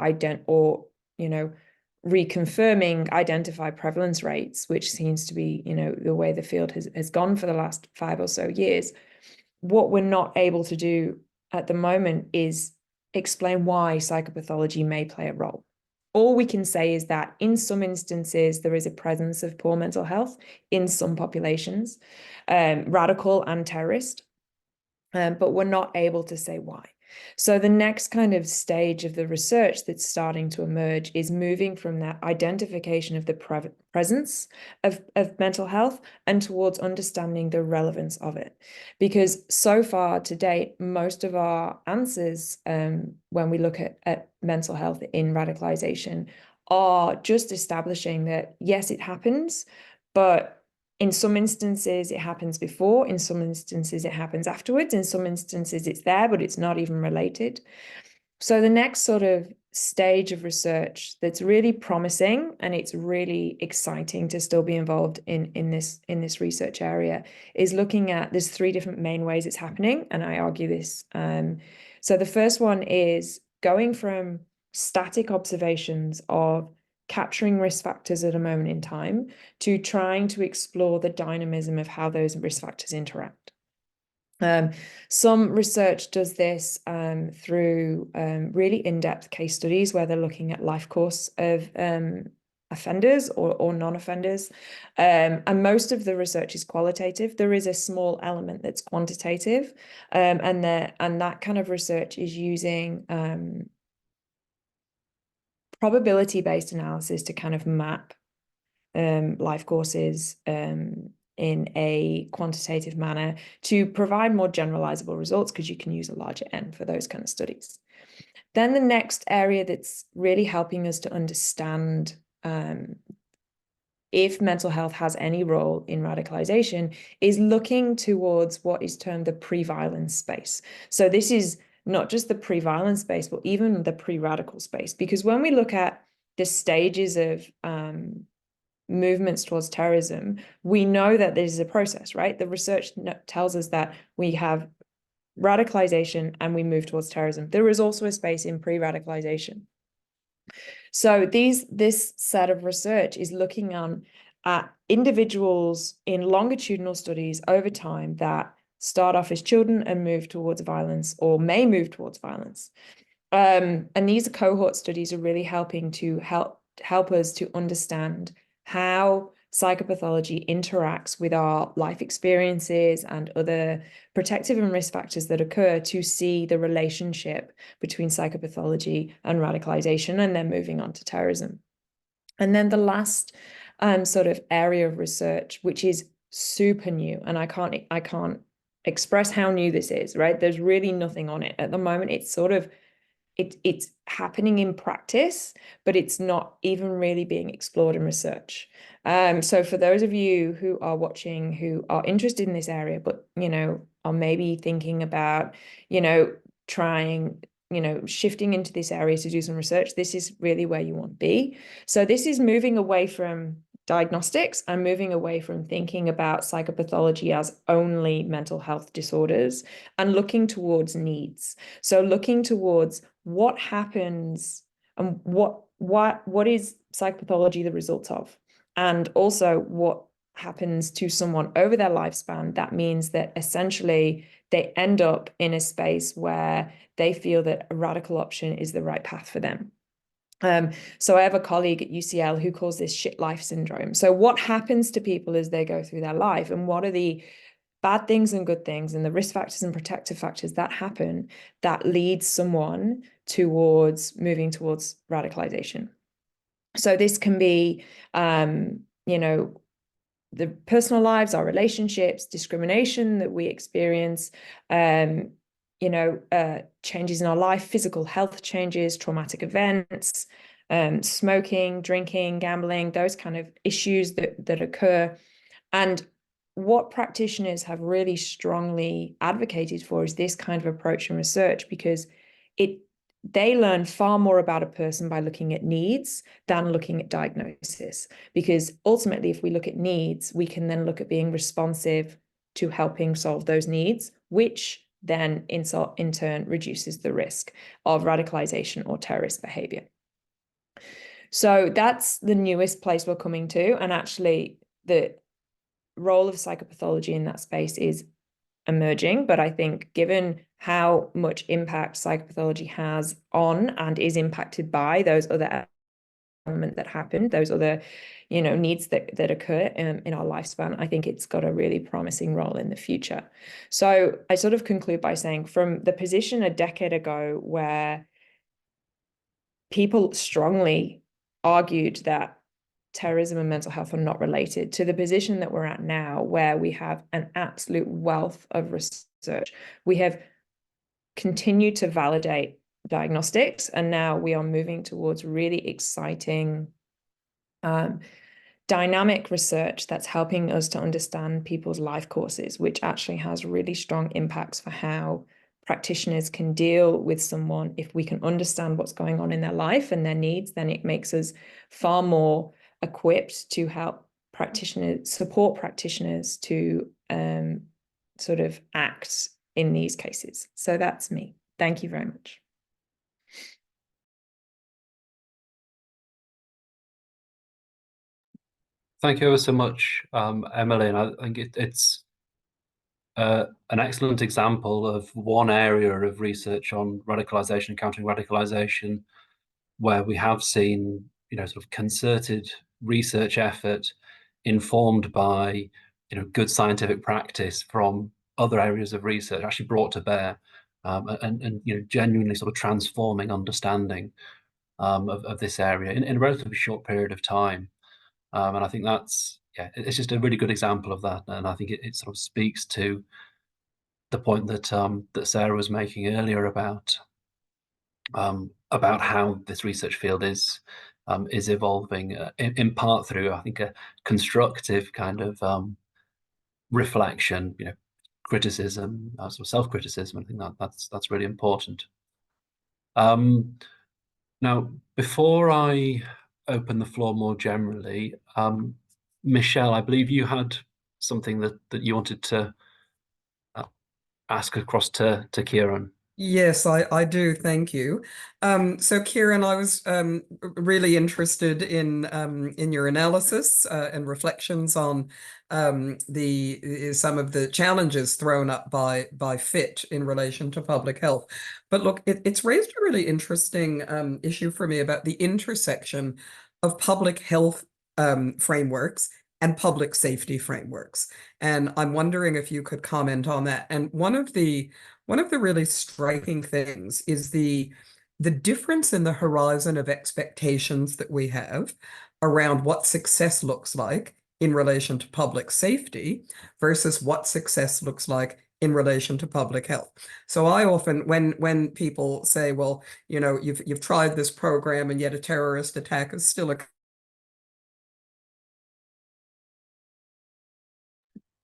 reconfirming identified prevalence rates, which seems to be, the way the field has gone for the last 5 or so years, what we're not able to do at the moment is explain why psychopathology may play a role. All we can say is that in some instances, there is a presence of poor mental health in some populations, radical and terrorist, but we're not able to say why. So the next kind of stage of the research that's starting to emerge is moving from that identification of the presence of mental health and towards understanding the relevance of it. Because so far to date, most of our answers when we look at mental health in radicalization are just establishing that, yes, it happens, but in some instances, it happens before. In some instances, it happens afterwards. In some instances, it's there, but it's not even related. So the next sort of stage of research that's really promising, and it's really exciting to still be involved in this research area, is looking at, there's 3 different main ways it's happening, and I argue this. So the first one is going from static observations of capturing risk factors at a moment in time to trying to explore the dynamism of how those risk factors interact. Some research does this through really in-depth case studies where they're looking at life course of offenders or non-offenders. And most of the research is qualitative. There is a small element that's quantitative, and that kind of research is using probability-based analysis to kind of map life courses in a quantitative manner to provide more generalizable results, because you can use a larger N for those kind of studies. Then the next area that's really helping us to understand if mental health has any role in radicalization is looking towards what is termed the pre-violence space. So this is not just the pre-violence space, but even the pre-radical space. Because when we look at the stages of movements towards terrorism, we know that there's a process, right? The research tells us that we have radicalization and we move towards terrorism. There is also a space in pre-radicalization. So this set of research is looking at individuals in longitudinal studies over time that start off as children and move towards violence or may move towards violence. And these cohort studies are really helping to help us to understand how psychopathology interacts with our life experiences and other protective and risk factors that occur to see the relationship between psychopathology and radicalization, and then moving on to terrorism. And then the last sort of area of research, which is super new, and I can't express how new this is, right? There's really nothing on it at the moment. It's sort of it's happening in practice, but it's not even really being explored in research. So for those of you who are watching, who are interested in this area, but, are maybe thinking about, trying, shifting into this area to do some research, this is really where you want to be. So this is moving away from diagnostics and moving away from thinking about psychopathology as only mental health disorders and looking towards needs. So looking towards what happens and what is psychopathology the result of, and also happens to someone over their lifespan, that means that essentially they end up in a space where they feel that a radical option is the right path for them. So I have a colleague at UCL who calls this shit life syndrome. So what happens to people as they go through their life, and what are the bad things and good things and the risk factors and protective factors that happen that leads someone towards moving towards radicalization? So this can be, you know, the personal lives, our relationships, discrimination that we experience, you know, changes in our life, physical health changes, traumatic events, smoking, drinking, gambling, those kind of issues that occur. And what practitioners have really strongly advocated for is this kind of approach and research, because they learn far more about a person by looking at needs than looking at diagnosis. Because ultimately, if we look at needs, we can then look at being responsive to helping solve those needs, which then in turn reduces the risk of radicalization or terrorist behavior. So that's the newest place we're coming to. And actually, the role of psychopathology in that space is emerging, but I think given how much impact psychopathology has on and is impacted by those other elements that happen, those other, you know, needs that occur in our lifespan, I think it's got a really promising role in the future. So I sort of conclude by saying, from the position a decade ago where people strongly argued that terrorism and mental health are not related, to the position that we're at now, where we have an absolute wealth of research. We have continued to validate diagnostics, and now we are moving towards really exciting, dynamic research that's helping us to understand people's life courses, which actually has really strong impacts for how practitioners can deal with someone. If we can understand what's going on in their life and their needs, then it makes us far more equipped to help practitioners, support practitioners to sort of act in these cases. So that's me. Thank you very much. Thank you ever so much, Emily. And I think it's an excellent example of one area of research on radicalization and countering radicalization where we have seen, you know, sort of concerted research effort informed by, you know, good scientific practice from other areas of research actually brought to bear, and you know, genuinely sort of transforming understanding of this area in a relatively short period of time. And I think that's, yeah, it's just a really good example of that. And I think it sort of speaks to the point that that Sarah was making earlier about how this research field is evolving, in part through, I think, a constructive kind of reflection, you know, criticism, sort of self-criticism. I think that's really important. Now, before I open the floor more generally, Michelle, I believe you had something that you wanted to ask across to Kieran. Yes, I do. Thank you. So Kieran, I was really interested in your analysis and reflections on some of the challenges thrown up by FIT in relation to public health. But look, it's raised a really interesting issue for me about the intersection of public health frameworks and public safety frameworks. And I'm wondering if you could comment on that. And one of the really striking things is the difference in the horizon of expectations that we have around what success looks like in relation to public safety versus what success looks like in relation to public health. So I often, when people say, well, you know, you've tried this program and yet a terrorist attack is still occurring.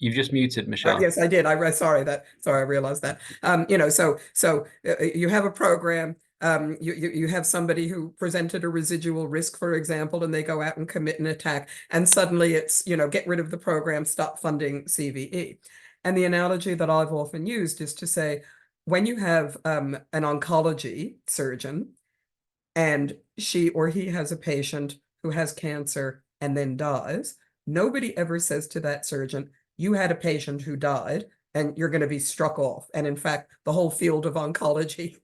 You've just muted, Michelle. Yes, I did. Sorry, I realized that. You know, so you have a program. You have somebody who presented a residual risk, for example, and they go out and commit an attack, and suddenly it's, you know, get rid of the program, stop funding CVE. And the analogy that I've often used is to say, when you have an oncology surgeon and she or he has a patient who has cancer and then dies, Nobody ever says to that surgeon, you had a patient who died and you're going to be struck off. And in fact, the whole field of oncology,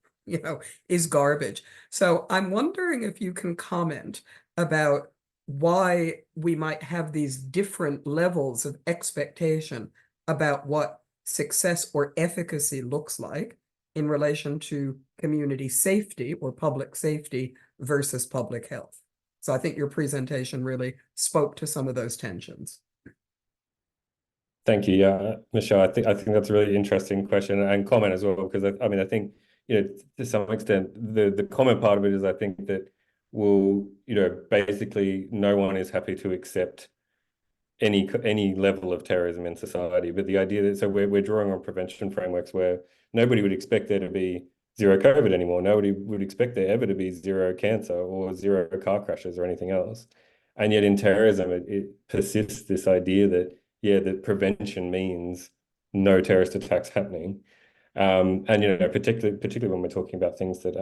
is garbage. So I'm wondering if you can comment about why we might have these different levels of expectation about what success or efficacy looks like in relation to community safety or public safety versus public health. So I think your presentation really spoke to some of those tensions. Thank you. Yeah, Michelle, I think that's a really interesting question and comment as well, because I mean, I think, to some extent, the comment part of it is, I think that basically no one is happy to accept any level of terrorism in society. But the idea that, so we're drawing on prevention frameworks where nobody would expect there to be zero COVID anymore. Nobody would expect there ever to be zero cancer or zero car crashes or anything else. And yet in terrorism, it persists this idea that, that prevention means no terrorist attacks happening. And, particularly when we're talking about things that,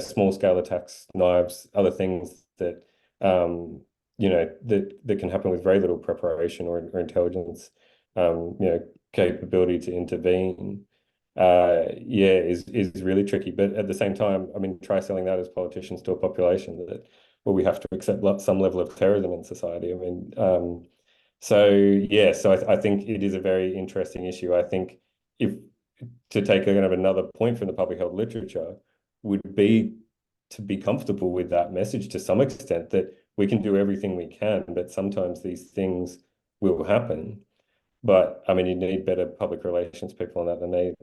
small scale attacks, knives, other things that, that can happen with very little preparation or intelligence, capability to intervene, is really tricky. But at the same time, I mean, try selling that as politicians to a population that, well, we have to accept some level of terrorism in society. I mean, so I think it is a very interesting issue. I think to take kind of another point from the public health literature would be to be comfortable with that message to some extent, that we can do everything we can, but sometimes these things will happen. But I mean, you need better public relations people on that than me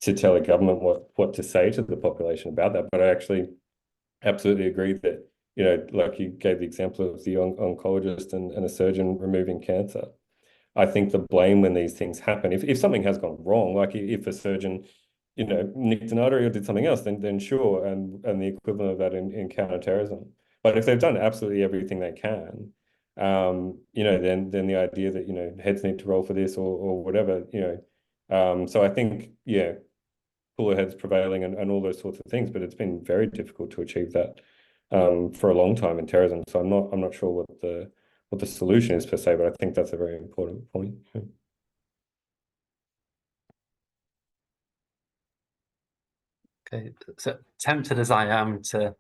to tell a government what to say to the population about that. But I actually absolutely agree that, like you gave the example of the oncologist and a surgeon removing cancer. I think the blame when these things happen, if something has gone wrong, like if a surgeon, nicked an artery or did something else, then sure, and the equivalent of that in counterterrorism. But if they've done absolutely everything they can, then the idea that, heads need to roll for this or whatever, so I think, cooler heads prevailing and all those sorts of things, but it's been very difficult to achieve that for a long time in terrorism. So I'm not sure what the solution is per se, but I think that's a very important point. Okay, so tempted as I am to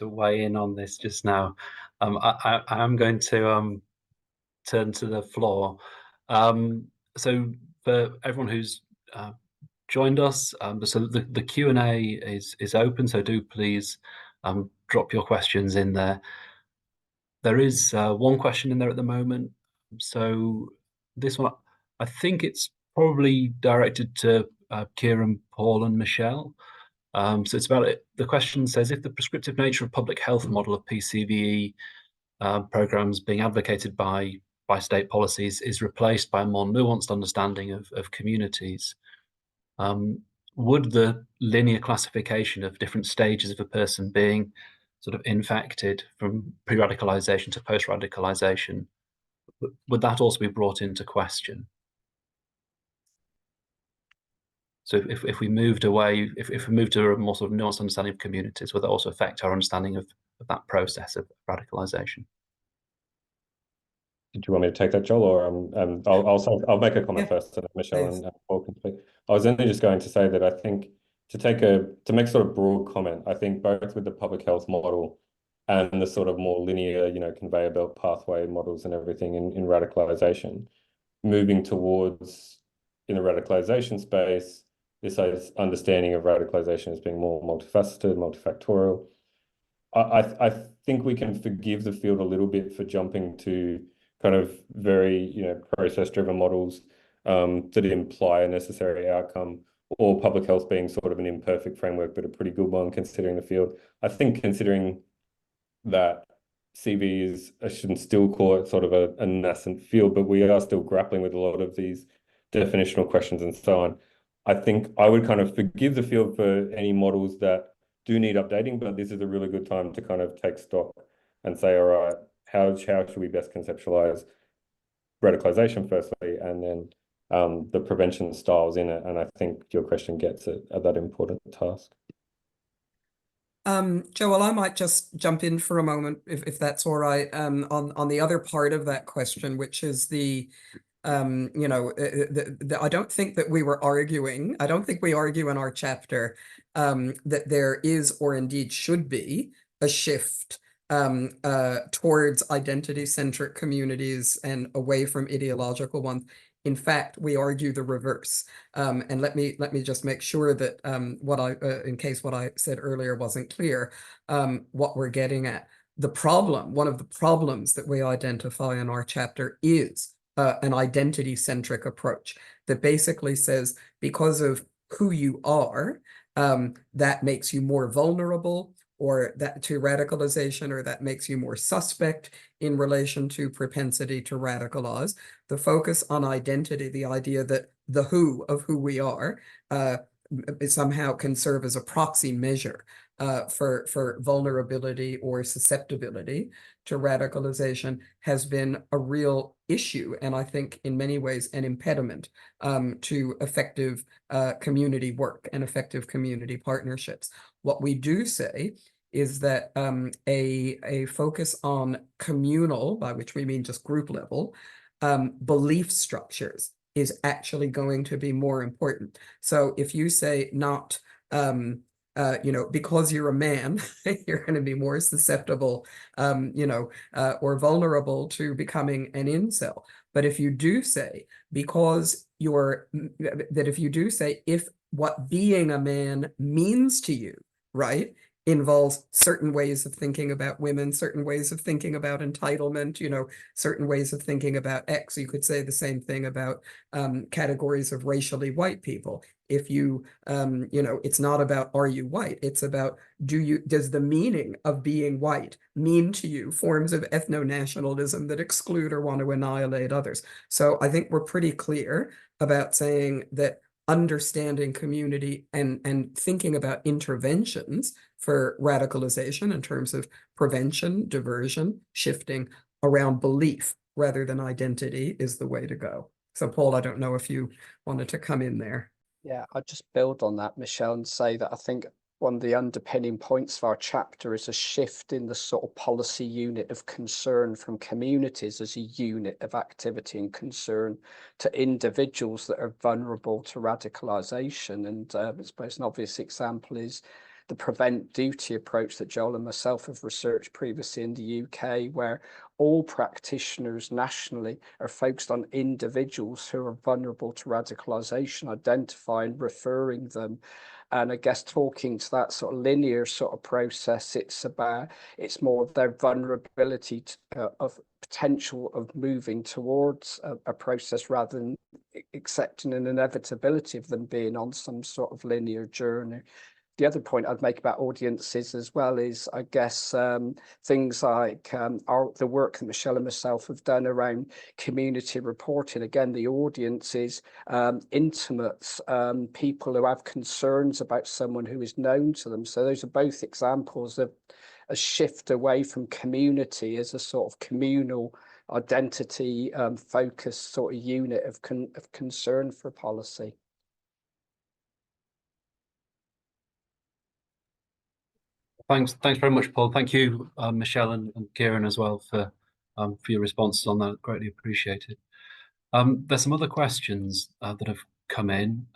weigh in on this just now, I am going to turn to the floor. So for everyone who's joined us, so the Q&A is open, so do please drop your questions in there. There is one question in there at the moment. So this one, I think it's probably directed to Kieran, Paul and Michelle. So it's about it. The question says, if the prescriptive nature of public health model of PCVE programs being advocated by state policies is replaced by a more nuanced understanding of communities, would the linear classification of different stages of a person being sort of infected from pre-radicalization to post-radicalization, would that also be brought into question? So if we moved away, if we moved to a more sort of nuanced understanding of communities, would that also affect our understanding of that process of radicalization? Do you want me to take that, Joel, or I'll make a comment first, and Michelle and Paul can speak. I was only just going to say that I think to make sort of broad comment, I think both with the public health model and the sort of more linear, conveyor belt pathway models and everything in radicalization, moving towards, in the radicalization space, this understanding of radicalization as being more multifaceted, multifactorial. I think we can forgive the field a little bit for jumping to kind of very, process-driven models that imply a necessary outcome, or public health being sort of an imperfect framework, but a pretty good one considering the field. I think considering that CV is, I shouldn't still call it sort of a nascent field, but we are still grappling with a lot of these definitional questions and so on. I think I would kind of forgive the field for any models that do need updating, but this is a really good time to kind of take stock and say, all right, how should we best conceptualize radicalization firstly, and then the prevention styles in it. And I think your question gets at that important task. Joel, I might just jump in for a moment, if that's all right, on the other part of that question, which is the you know, I don't think that we were arguing. I don't think we argue in our chapter that there is, or indeed should be, a shift towards identity-centric communities and away from ideological ones. In fact, we argue the reverse. And let me just make sure that in case what I said earlier wasn't clear, what we're getting at. One of the problems that we identify in our chapter is an identity-centric approach that basically says, because of who you are, that makes you more vulnerable, or that to radicalization, or that makes you more suspect in relation to propensity to radicalize. The focus on identity, the idea that the who of who we are somehow can serve as a proxy measure for vulnerability or susceptibility to radicalization, has been a real issue, and I think in many ways an impediment to effective community work and effective community partnerships. What we do say is that a focus on communal, by which we mean just group level, belief structures is actually going to be more important. So if you say not, you know, because you're a man, you're going to be more susceptible, you know, or vulnerable to becoming an incel. But if you do say, because you're, that if you do say, if what being a man means to you, right, involves certain ways of thinking about women, certain ways of thinking about entitlement, you know, certain ways of thinking about X. You could say the same thing about categories of racially white people. If you, you know, it's not about, are you white? It's about, does the meaning of being white mean to you forms of ethno-nationalism that exclude or want to annihilate others? So I think we're pretty clear about saying that understanding community and thinking about interventions for radicalization in terms of prevention, diversion, shifting around belief rather than identity is the way to go. So Paul, I don't know if you wanted to come in there. Yeah, I'll just build on that, Michelle, and say that I think one of the underpinning points of our chapter is a shift in the sort of policy unit of concern from communities as a unit of activity and concern to individuals that are vulnerable to radicalisation. And I suppose an obvious example is the prevent duty approach that Joel and myself have researched previously in the UK, where all practitioners nationally are focused on individuals who are vulnerable to radicalisation, identifying, referring them. And I guess talking to that sort of linear sort of process, it's more of their vulnerability to, of potential of moving towards a process rather than accepting an inevitability of them being on some sort of linear journey. The other point I'd make about audiences as well is, I guess, things like the work that Michelle and myself have done around community reporting. Again, the audience is intimates, people who have concerns about someone who is known to them. So those are both examples of a shift away from community as a sort of communal identity focused sort of unit of concern for policy. Thanks very much, Paul. Thank you, Michelle and Kieran as well for your responses on that. Greatly appreciated. There's some other questions that have come in.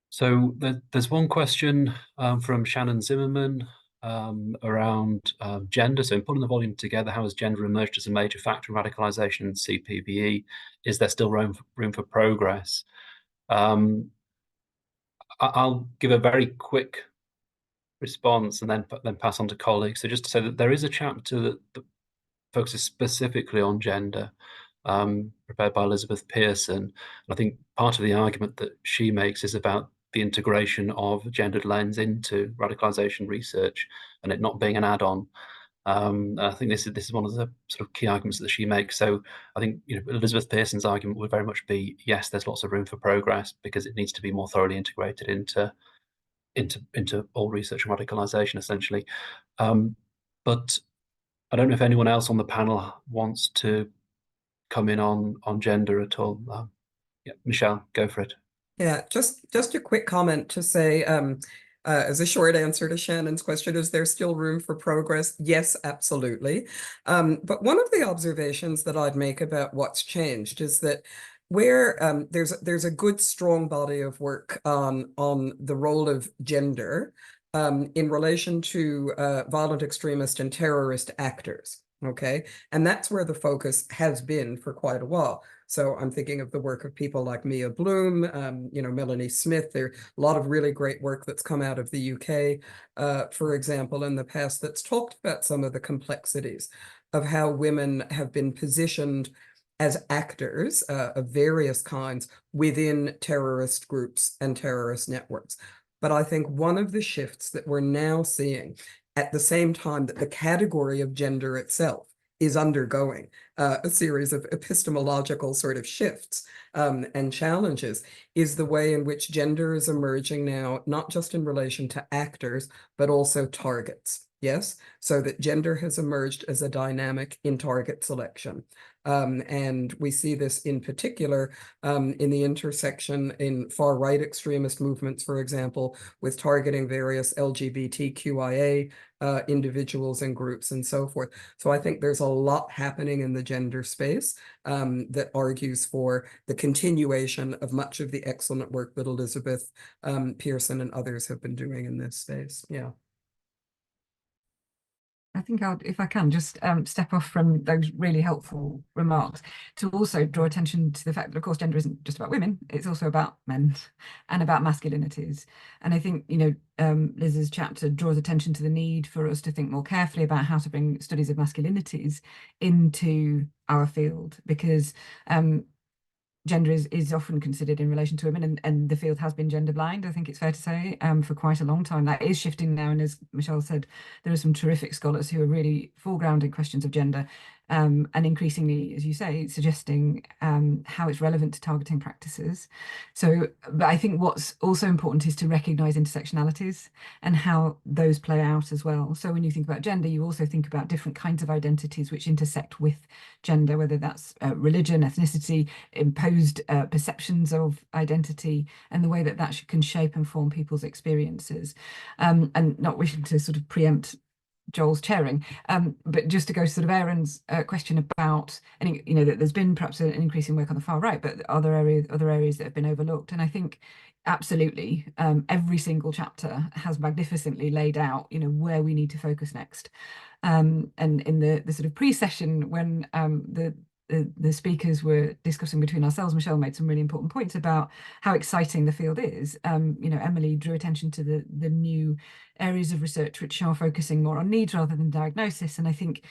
So there's one question from Shannon Zimmerman around gender. So in pulling the volume together, how has gender emerged as a major factor in radicalisation in CPVE? Is there still room for progress? I'll give a very quick response and then pass on to colleagues. So just to say that there is a chapter that focuses specifically on gender, prepared by Elizabeth Pearson. And I think part of the argument that she makes is about the integration of gendered lens into radicalisation research and it not being an add-on. I think this is one of the sort of key arguments that she makes. So I think, you know, Elizabeth Pearson's argument would very much be, yes, there's lots of room for progress because it needs to be more thoroughly integrated into all research on radicalisation, essentially. But I don't know if anyone else on the panel wants to come in on gender at all. Yeah, Michelle, go for it. Yeah, just a quick comment to say, as a short answer to Shannon's question, is there still room for progress? Yes, absolutely. But one of the observations that I'd make about what's changed is that where there's a good, strong body of work on the role of gender in relation to violent extremist and terrorist actors. Okay, and that's where the focus has been for quite a while. So I'm thinking of the work of people like Mia Bloom, Melanie Smith. There's a lot of really great work that's come out of the UK, for example, in the past, that's talked about some of the complexities of how women have been positioned as actors of various kinds within terrorist groups and terrorist networks. But I think one of the shifts that we're now seeing at the same time that the category of gender itself is undergoing a series of epistemological sort of shifts and challenges, is the way in which gender is emerging now, not just in relation to actors, but also targets. Yes, so that gender has emerged as a dynamic in target selection. And we see this in particular in the intersection in far-right extremist movements, for example, with targeting various LGBTQIA individuals and groups and so forth. So I think there's a lot happening in the gender space that argues for the continuation of much of the excellent work that Elizabeth Pearson and others have been doing in this space. Yeah. I think if I can just step off from those really helpful remarks to also draw attention to the fact that, of course, gender isn't just about women, it's also about men and about masculinities. And I think, Liz's chapter draws attention to the need for us to think more carefully about how to bring studies of masculinities into our field, because gender is often considered in relation to women, and the field has been gender blind, I think it's fair to say, for quite a long time. That is shifting now, and as Michelle said, there are some terrific scholars who are really foregrounding questions of gender, and increasingly, as you say, suggesting how it's relevant to targeting practices. So, but I think what's also important is to recognise intersectionalities and how those play out as well. So when you think about gender, you also think about different kinds of identities which intersect with gender, whether that's religion, ethnicity, imposed perceptions of identity, and the way that that can shape and form people's experiences. And not wishing to sort of preempt Joel's chairing, but just to go to sort of Aaron's question about, and that there's been perhaps an increase in work on the far right, but other areas that have been overlooked. And I think absolutely every single chapter has magnificently laid out where we need to focus next. And in the sort of pre-session, when the speakers were discussing between ourselves, Michelle made some really important points about how exciting the field is. Emily drew attention to the new areas of research which are focusing more on needs rather than diagnosis. And I think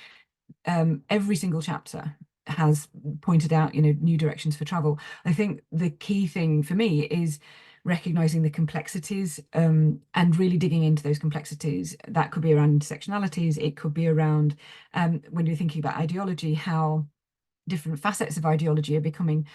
every single chapter has pointed out, new directions for travel. I think the key thing for me is recognizing the complexities and really digging into those complexities. That could be around intersectionalities. It could be around when you're thinking about ideology, how different facets of ideology are becoming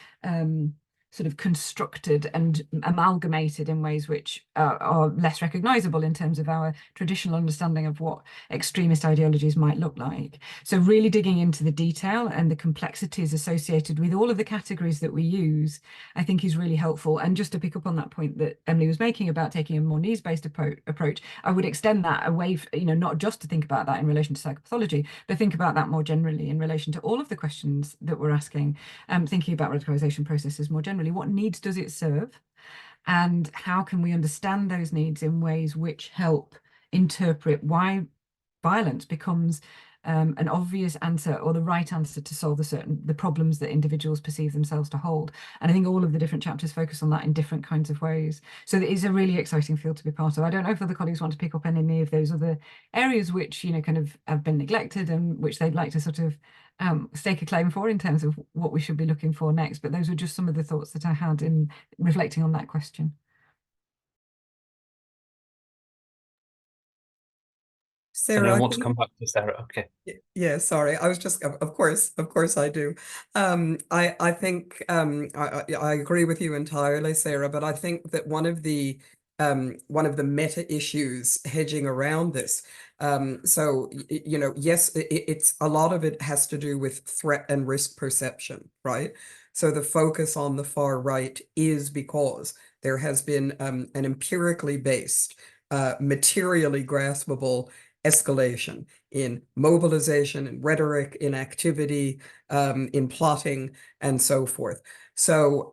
sort of constructed and amalgamated in ways which are less recognizable in terms of our traditional understanding of what extremist ideologies might look like. So really digging into the detail and the complexities associated with all of the categories that we use, I think is really helpful. And just to pick up on that point that Emily was making about taking a more needs-based approach, I would extend that away, not just to think about that in relation to psychopathology, but think about that more generally in relation to all of the questions that we're asking, thinking about radicalization processes more generally. What needs does it serve, and how can we understand those needs in ways which help interpret why violence becomes an obvious answer or the right answer to solve the problems that individuals perceive themselves to hold. And I think all of the different chapters focus on that in different kinds of ways. So it is a really exciting field to be part of. I don't know if other colleagues want to pick up on any of those other areas which kind of have been neglected and which they'd like to sort of stake a claim for in terms of what we should be looking for next. But those were just some of the thoughts that I had in reflecting on that question. Sarah, I want to come back to Sarah. Okay. Yeah, sorry. I was just, of course I do. I think I agree with you entirely, Sarah. But I think that one of the meta issues hedging around this. So yes, it's a lot of it has to do with threat and risk perception, right? So the focus on the far right is because there has been an empirically based materially graspable escalation in mobilization, in rhetoric, in activity, in plotting, and so forth. So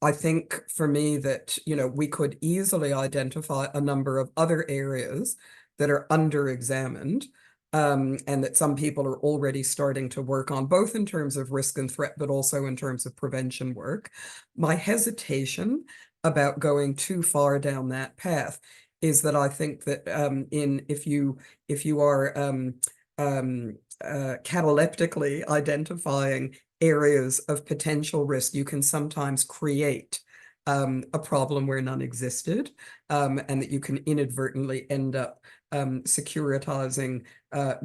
I think for me that, we could easily identify a number of other areas that are under-examined, and that some people are already starting to work on, both in terms of risk and threat, but also in terms of prevention work. My hesitation about going too far down that path is that I think that if you are cataleptically identifying areas of potential risk, you can sometimes create a problem where none existed, and that you can inadvertently end up securitizing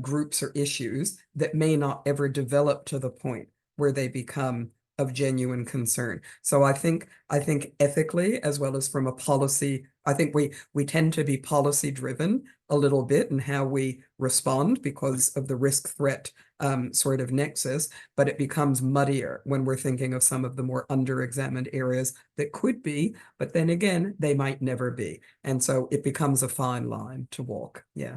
groups or issues that may not ever develop to the point where they become of genuine concern. So I think ethically, as well as from a policy, I think we tend to be policy driven a little bit in how we respond because of the risk threat sort of nexus, but it becomes muddier when we're thinking of some of the more under-examined areas that could be, but then again, they might never be. And so it becomes a fine line to walk. Yeah.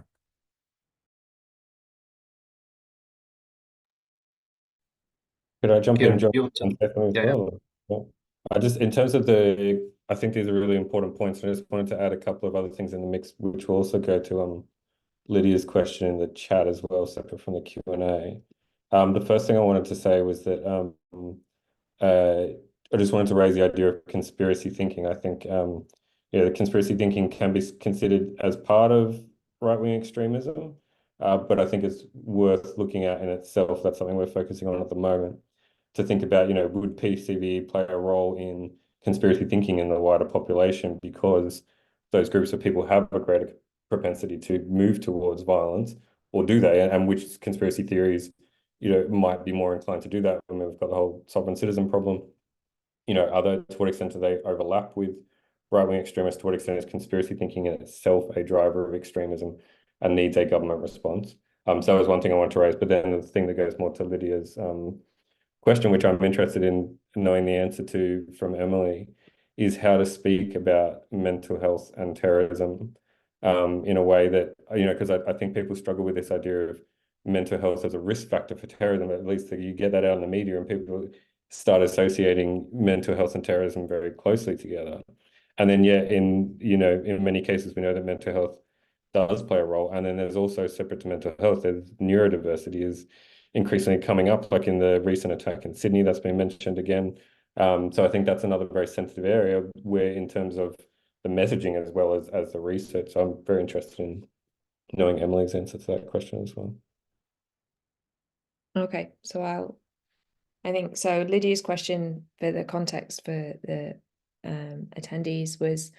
Could I jump in, John, You want and Stefan as yeah, well? Yeah. I just, in terms of I think these are really important points. I just wanted to add a couple of other things in the mix, which will also go to Lydia's question in the chat as well, separate from the Q&A. The first thing I wanted to say was that I just wanted to raise the idea of conspiracy thinking. I think the conspiracy thinking can be considered as part of right-wing extremism, but I think it's worth looking at in itself. That's something we're focusing on at the moment, to think about, would PCV play a role in conspiracy thinking in the wider population, because those groups of people have a greater propensity to move towards violence, or do they? And which conspiracy theories, might be more inclined to do that. I mean, we've got the whole sovereign citizen problem. To what extent do they overlap with right-wing extremists? To what extent is conspiracy thinking in itself a driver of extremism and needs a government response? So that was one thing I wanted to raise. But then the thing that goes more to Lydia's question, which I'm interested in knowing the answer to from Emily, is how to speak about mental health and terrorism in a way that, because I think people struggle with this idea of mental health as a risk factor for terrorism. At least you get that out in the media and people start associating mental health and terrorism very closely together. And then, in many cases, we know that mental health does play a role. And then there's also, separate to mental health, there's neurodiversity is increasingly coming up, like in the recent attack in Sydney that's been mentioned again. So I think that's another very sensitive area where, in terms of the messaging as well as the research, so I'm very interested in knowing Emily's answer to that question as well. Okay, so I think so. Lydia's question, for the context for the attendees, was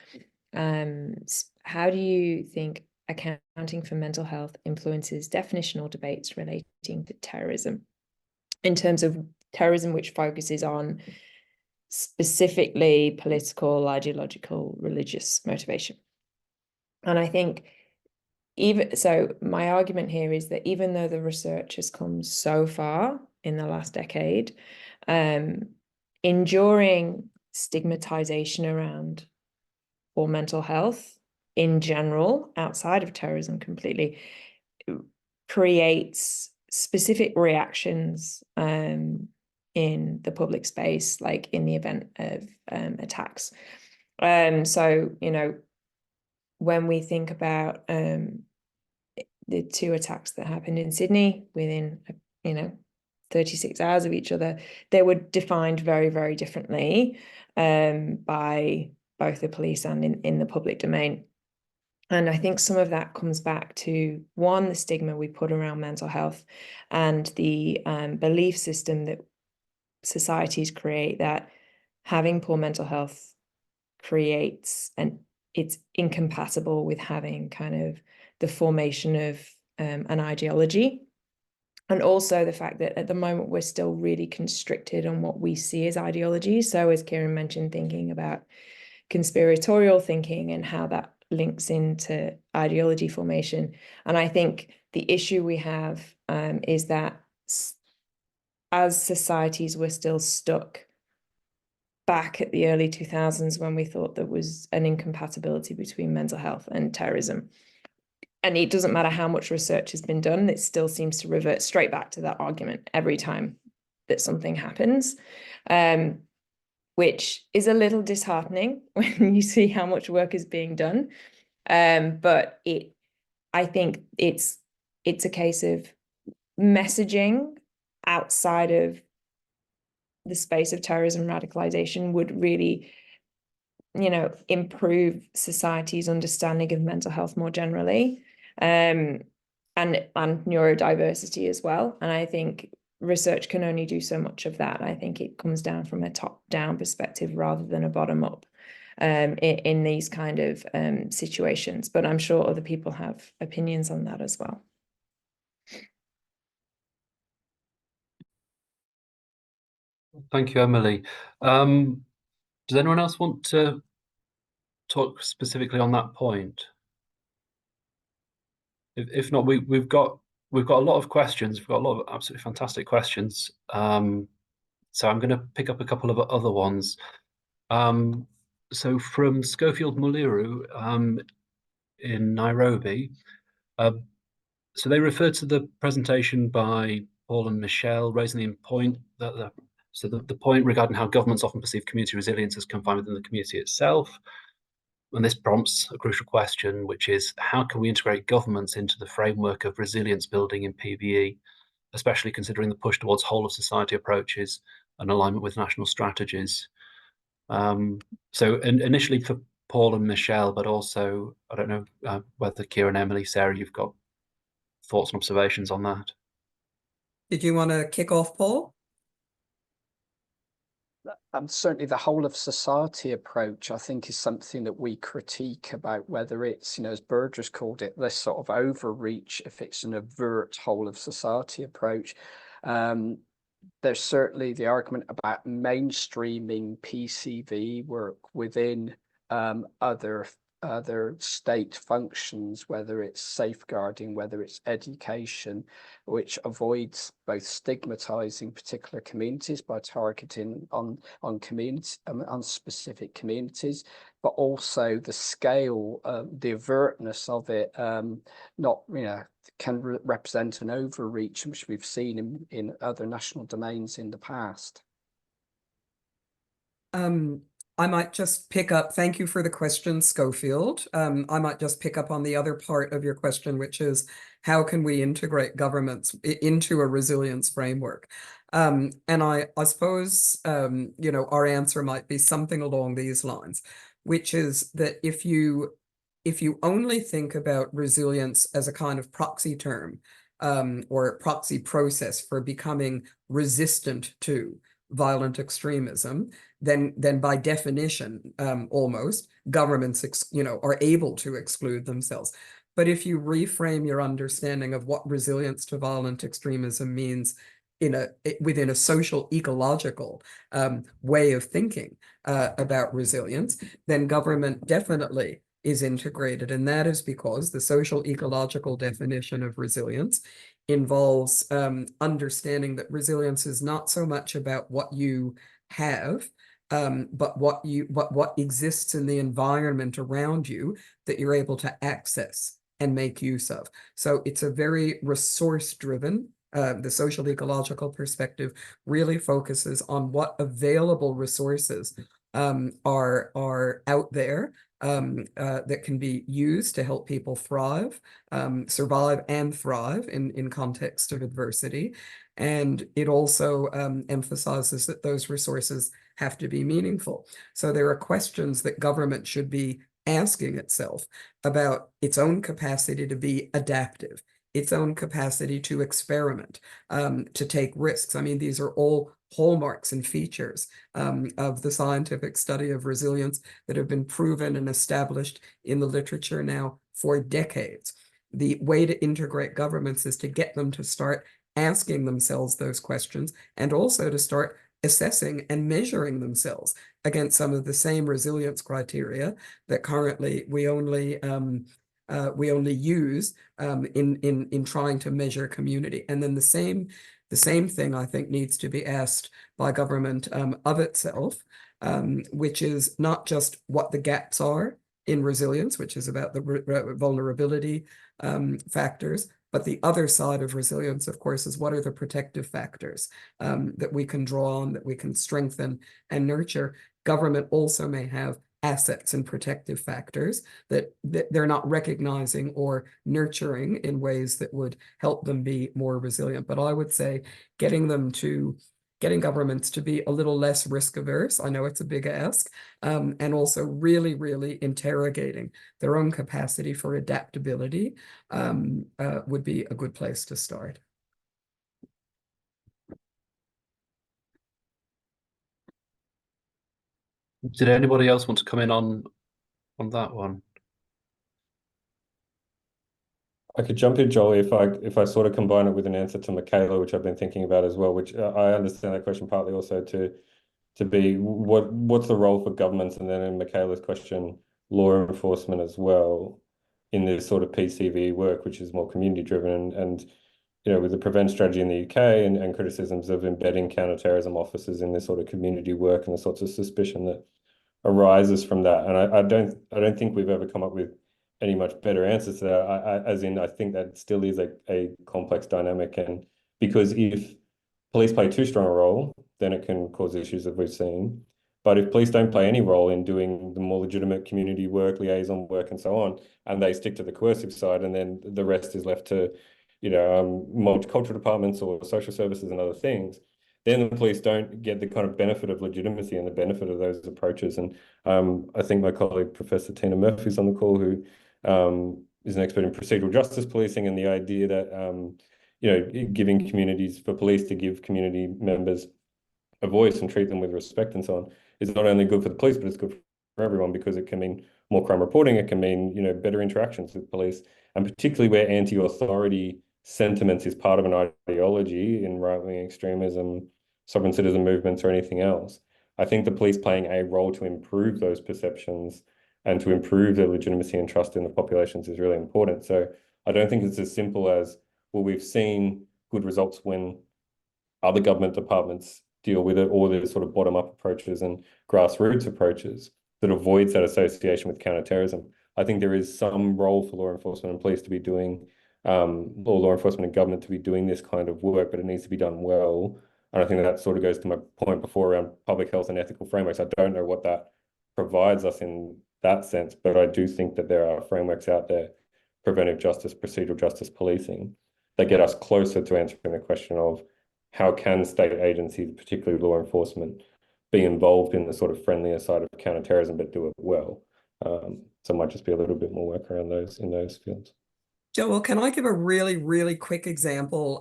how do you think accounting for mental health influences definitional debates relating to terrorism, in terms of terrorism which focuses on specifically political, ideological, religious motivation? And I think my argument here is that even though the research has come so far in the last decade, enduring stigmatization around poor mental health in general, outside of terrorism completely, creates specific reactions in the public space, like in the event of attacks. So, when we think about the two attacks that happened in Sydney within, 36 hours of each other, they were defined very, very differently by both the police and in the public domain. And I think some of that comes back to, one, the stigma we put around mental health, and the belief system that societies create that having poor mental health creates, and it's incompatible with having kind of the formation of an ideology. And also the fact that at the moment we're still really constricted on what we see as ideology. So as Kieran mentioned, thinking about conspiratorial thinking and how that links into ideology formation. And I think the issue we have is that as societies, we're still stuck back at the early 2000s when we thought there was an incompatibility between mental health and terrorism. And it doesn't matter how much research has been done, it still seems to revert straight back to that argument every time that something happens, which is a little disheartening when you see how much work is being done. But I think it's a case of messaging outside of the space of terrorism radicalization would really, improve society's understanding of mental health more generally, and neurodiversity as well. And I think research can only do so much of that. I think it comes down from a top-down perspective rather than a bottom-up in these kind of situations. But I'm sure other people have opinions on that as well. Thank you, Emily. Does anyone else want to talk specifically on that point? If not, we've got a lot of questions. We've got a lot of absolutely fantastic questions. So I'm going to pick up a couple of other ones. So from Schofield Muliru in Nairobi, so they referred to the presentation by Paul and Michelle, raising the point that the point regarding how governments often perceive community resilience as confined within the community itself. And this prompts a crucial question, which is how can we integrate governments into the framework of resilience building in PBE, especially considering the push towards whole of society approaches and alignment with national strategies? So initially for Paul and Michelle, but also, I don't know whether Kieran, Emily, Sarah, you've got thoughts and observations on that. Did you want to kick off, Paul? Certainly the whole of society approach, I think, is something that we critique about whether it's, as Burgess called it, this sort of overreach, if it's an avert whole of society approach. There's certainly the argument about mainstreaming PCV work within other state functions, whether it's safeguarding, whether it's education, which avoids both stigmatizing particular communities by targeting on specific communities, but also the scale, the avertness of it, can represent an overreach, which we've seen in other national domains in the past. I might just pick up, thank you for the question, Schofield. I might just pick up on the other part of your question, which is how can we integrate governments into a resilience framework? And I suppose, our answer might be something along these lines, which is that if you only think about resilience as a kind of proxy term or proxy process for becoming resistant to violent extremism, then by definition, almost, governments, are able to exclude themselves. But if you reframe your understanding of what resilience to violent extremism means within a social ecological way of thinking about resilience, then government definitely is integrated. And that is because the social ecological definition of resilience involves understanding that resilience is not so much about what you have, but what exists in the environment around you that you're able to access and make use of. So it's a very resource-driven. The social ecological perspective really focuses on what available resources are out there that can be used to help people thrive, survive and thrive in context of adversity. And it also emphasizes that those resources have to be meaningful. So there are questions that government should be asking itself about its own capacity to be adaptive, its own capacity to experiment, to take risks. I mean, these are all hallmarks and features of the scientific study of resilience that have been proven and established in the literature now for decades. The way to integrate governments is to get them to start asking themselves those questions and also to start assessing and measuring themselves against some of the same resilience criteria that currently we only use in trying to measure community. And then the same thing, I think, needs to be asked by government of itself which is not just what the gaps are in resilience, which is about the vulnerability factors, but the other side of resilience, of course, is what are the protective factors that we can draw on, that we can strengthen and nurture. Government also may have assets and protective factors that they're not recognizing or nurturing in ways that would help them be more resilient. But I would say getting governments to be a little less risk averse, I know it's a big ask, and also really, really interrogating their own capacity for adaptability would be a good place to start. Did anybody else want to come in on that one? I could jump in, Joel, if I sort of combine it with an answer to Michaela, which I've been thinking about as well, which I understand that question partly also to be what's the role for governments, and then in Michaela's question, law enforcement as well, in this sort of PCV work, which is more community driven, and you know, with the prevent strategy in the UK and criticisms of embedding counterterrorism officers in this sort of community work and the sorts of suspicion that arises from that. And I don't think we've ever come up with any much better answers to that. I think that still is a complex dynamic, and because if police play too strong a role, then it can cause issues that we've seen. But if police don't play any role in doing the more legitimate community work, liaison work, and so on, and they stick to the coercive side, and then the rest is left to, you know, multicultural departments or social services and other things, then the police don't get the kind of benefit of legitimacy and the benefit of those approaches. And I think my colleague, Professor Tina Murphy, is on the call, who is an expert in procedural justice policing, and the idea that, you know, giving communities, for police to give community members a voice and treat them with respect and so on, is not only good for the police, but it's good for everyone, because it can mean more crime reporting, it can mean, you know, better interactions with police, and particularly where anti-authority sentiments is part of an ideology in right-wing extremism, sovereign citizen movements, or anything else. I think the police playing a role to improve those perceptions and to improve their legitimacy and trust in the populations is really important. So I don't think it's as simple as, well, we've seen good results when other government departments deal with it, or the sort of bottom-up approaches and grassroots approaches that avoids that association with counterterrorism. I think there is some role for law enforcement and police to be doing, or law enforcement and government to be doing this kind of work, but it needs to be done well. And I think that sort of goes to my point before around public health and ethical frameworks. I don't know what that provides us in that sense, but I do think that there are frameworks out there, preventive justice, procedural justice, policing, that get us closer to answering the question of how can state agencies, particularly law enforcement, be involved in the sort of friendlier side of counterterrorism, but do it well. So it might just be a little bit more work around those in those fields. Joel, can I give a really, really quick example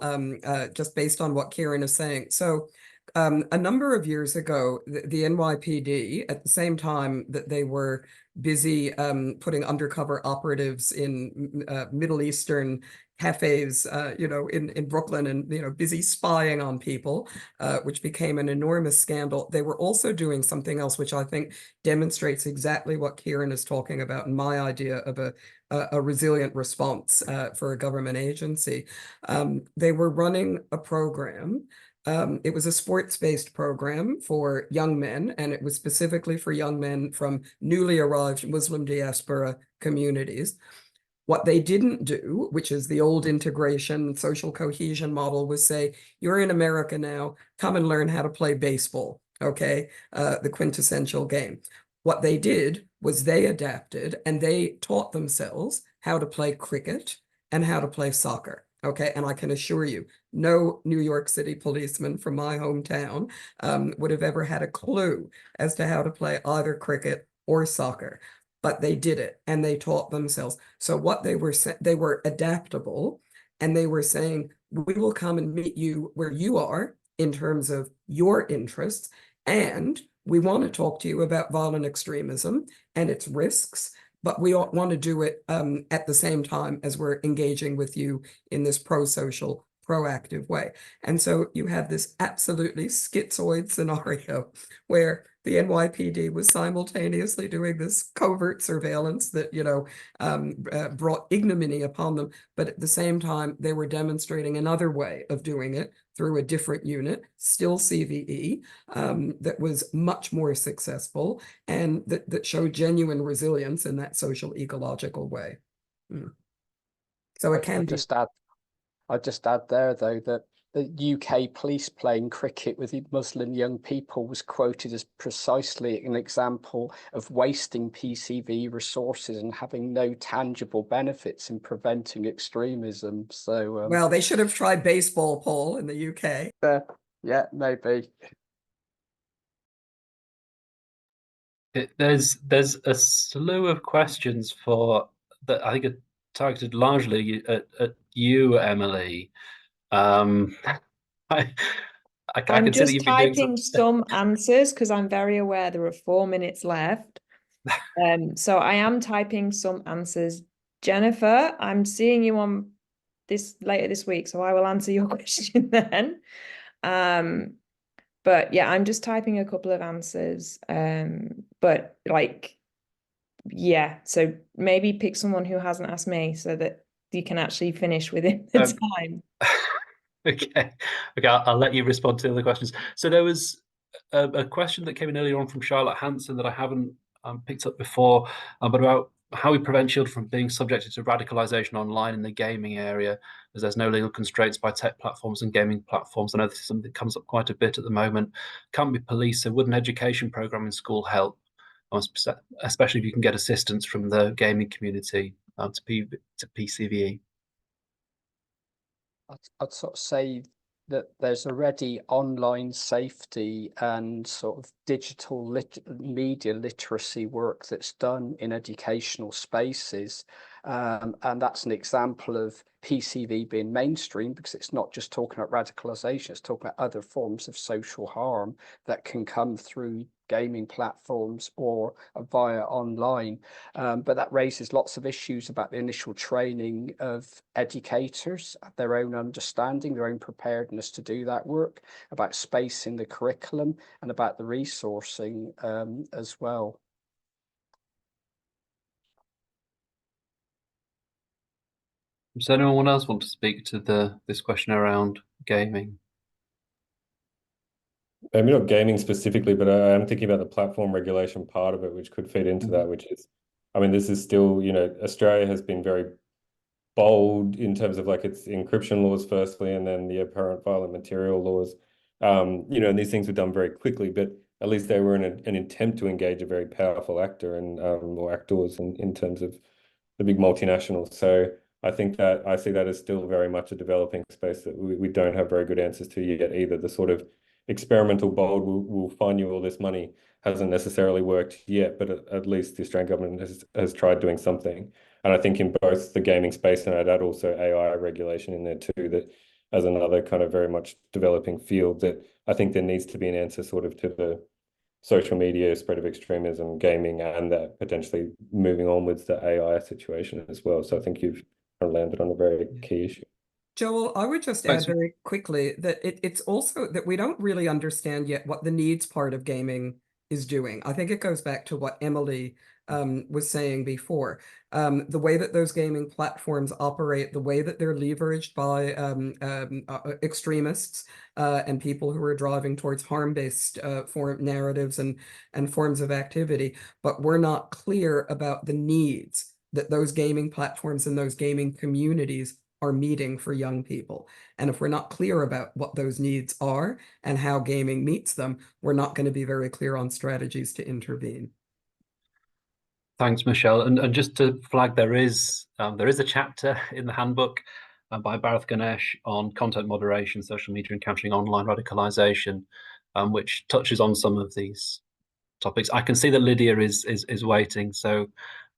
just based on what Kieran is saying? So a number of years ago, the NYPD, at the same time that they were busy putting undercover operatives in Middle Eastern cafes, you know, in Brooklyn, and, you know, busy spying on people, which became an enormous scandal. They were also doing something else, which I think demonstrates exactly what Kieran is talking about, and my idea of a resilient response for a government agency. They were running a program. It was a sports-based program for young men, and it was specifically for young men from newly arrived Muslim diaspora communities. What they didn't do, which is the old integration, social cohesion model, was say, you're in America now, come and learn how to play baseball, okay? The quintessential game. What they did was they adapted and they taught themselves how to play cricket and how to play soccer. Okay, and I can assure you, no New York City policeman from my hometown would have ever had a clue as to how to play either cricket or soccer, but they did it and they taught themselves. So what they were adaptable, and they were saying, we will come and meet you where you are in terms of your interests, and we want to talk to you about violent extremism and its risks, but we want to do it at the same time as we're engaging with you in this pro-social, proactive way. And so you have this absolutely schizoid scenario where the NYPD was simultaneously doing this covert surveillance that, brought ignominy upon them. But at the same time, they were demonstrating another way of doing it through a different unit, still CVE, that was much more successful and that showed genuine resilience in that social ecological way. So it can be. I'd just add there, though, that the UK police playing cricket with Muslim young people was quoted as precisely an example of wasting PCV resources and having no tangible benefits in preventing extremism. So, well, they should have tried baseball, Paul, in the UK. Yeah, maybe. There's a slew of questions that I think are targeted largely at you, Emily. I I'm can see that just you've been doing typing some answers because I'm very aware there are 4 minutes left. So I am typing some answers. Jennifer, I'm seeing you on this later this week, so I will answer your question then. But yeah, I'm just typing a couple of answers. But like, yeah, so maybe pick someone who hasn't asked me so that you can actually finish within the time. Okay, I'll let you respond to the other questions. So there was a question that came in earlier on from Charlotte Hanson that I haven't picked up before, but about how we prevent children from being subjected to radicalisation online in the gaming area, as there's no legal constraints by tech platforms and gaming platforms. I know this is something that comes up quite a bit at the moment. Can't be policed, so would an education programme in school help, especially if you can get assistance from the gaming community to PCVE? I'd sort of say that there's already online safety and sort of digital media literacy work that's done in educational spaces. And that's an example of PCV being mainstream, because it's not just talking about radicalisation, it's talking about other forms of social harm that can come through gaming platforms or via online. But that raises lots of issues about the initial training of educators, their own understanding, their own preparedness to do that work, about space in the curriculum, and about the resourcing as well. Does anyone else want to speak to this question around gaming? Maybe not gaming specifically, but I am thinking about the platform regulation part of it, which could feed into that, which is, I mean, this is still, Australia has been very bold in terms of like its encryption laws firstly, and then the apparent violent material laws. And these things were done very quickly, but at least they were an attempt to engage a very powerful actor and or actors in terms of the big multinationals. So I think that I see that as still very much a developing space that we don't have very good answers to yet either. The sort of experimental bold, we'll find you all this money, hasn't necessarily worked yet, but at least the Australian government has tried doing something. And I think in both the gaming space and I'd add also AI regulation in there too, that as another kind of very much developing field, that I think there needs to be an answer sort of to the social media spread of extremism, gaming, and that potentially moving onwards the AI situation as well. So I think you've landed on a very key issue. Joel, I would just add very quickly that it's also that we don't really understand yet what the needs part of gaming is doing. I think it goes back to what Emily was saying before. The way that those gaming platforms operate, the way that they're leveraged by extremists and people who are driving towards harm-based narratives and forms of activity, but we're not clear about the needs that those gaming platforms and those gaming communities are meeting for young people. And if we're not clear about what those needs are and how gaming meets them, we're not going to be very clear on strategies to intervene. Thanks, Michelle. And just to flag, there is a chapter in the handbook by Bharath Ganesh on content moderation, social media, and countering online radicalisation, which touches on some of these topics. I can see that Lydia is waiting, so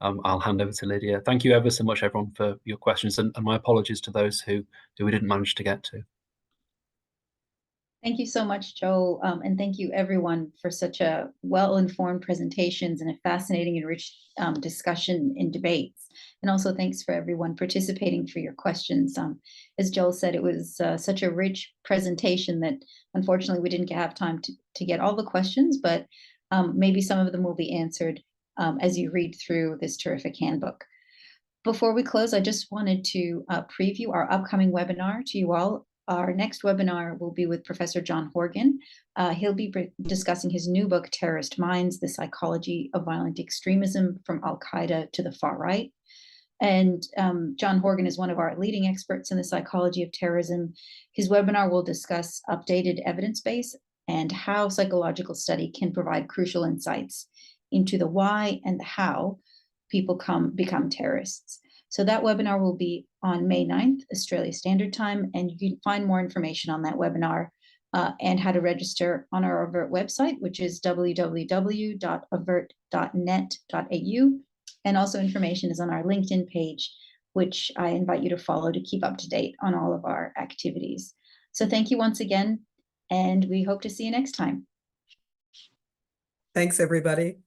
I'll hand over to Lydia. Thank you ever so much, everyone, for your questions, and my apologies to those who we didn't manage to get to. Thank you so much, Joel, and thank you everyone for such a well-informed presentations and a fascinating and rich discussion in debates. And also thanks for everyone participating for your questions. As Joel said, it was such a rich presentation that unfortunately we didn't have time to get all the questions, but Maybe some of them will be answered as you read through this terrific handbook. Before we close, I just wanted to preview our upcoming webinar to you all. Our next webinar will be with Professor John Horgan. He'll be discussing his new book, Terrorist Minds, The Psychology of Violent Extremism from Al-Qaeda to the Far Right. And John Horgan is one of our leading experts in the psychology of terrorism. His webinar will discuss updated evidence base and how psychological study can provide crucial insights into the why and the how people become terrorists. So that webinar will be on May 9th, Australia Standard Time, and you can find more information on that webinar and how to register on our AVERT website, which is www.avert.net.au. And also information is on our LinkedIn page, which I invite you to follow to keep up to date on all of our activities. So thank you once again, and we hope to see you next time. Thanks, everybody.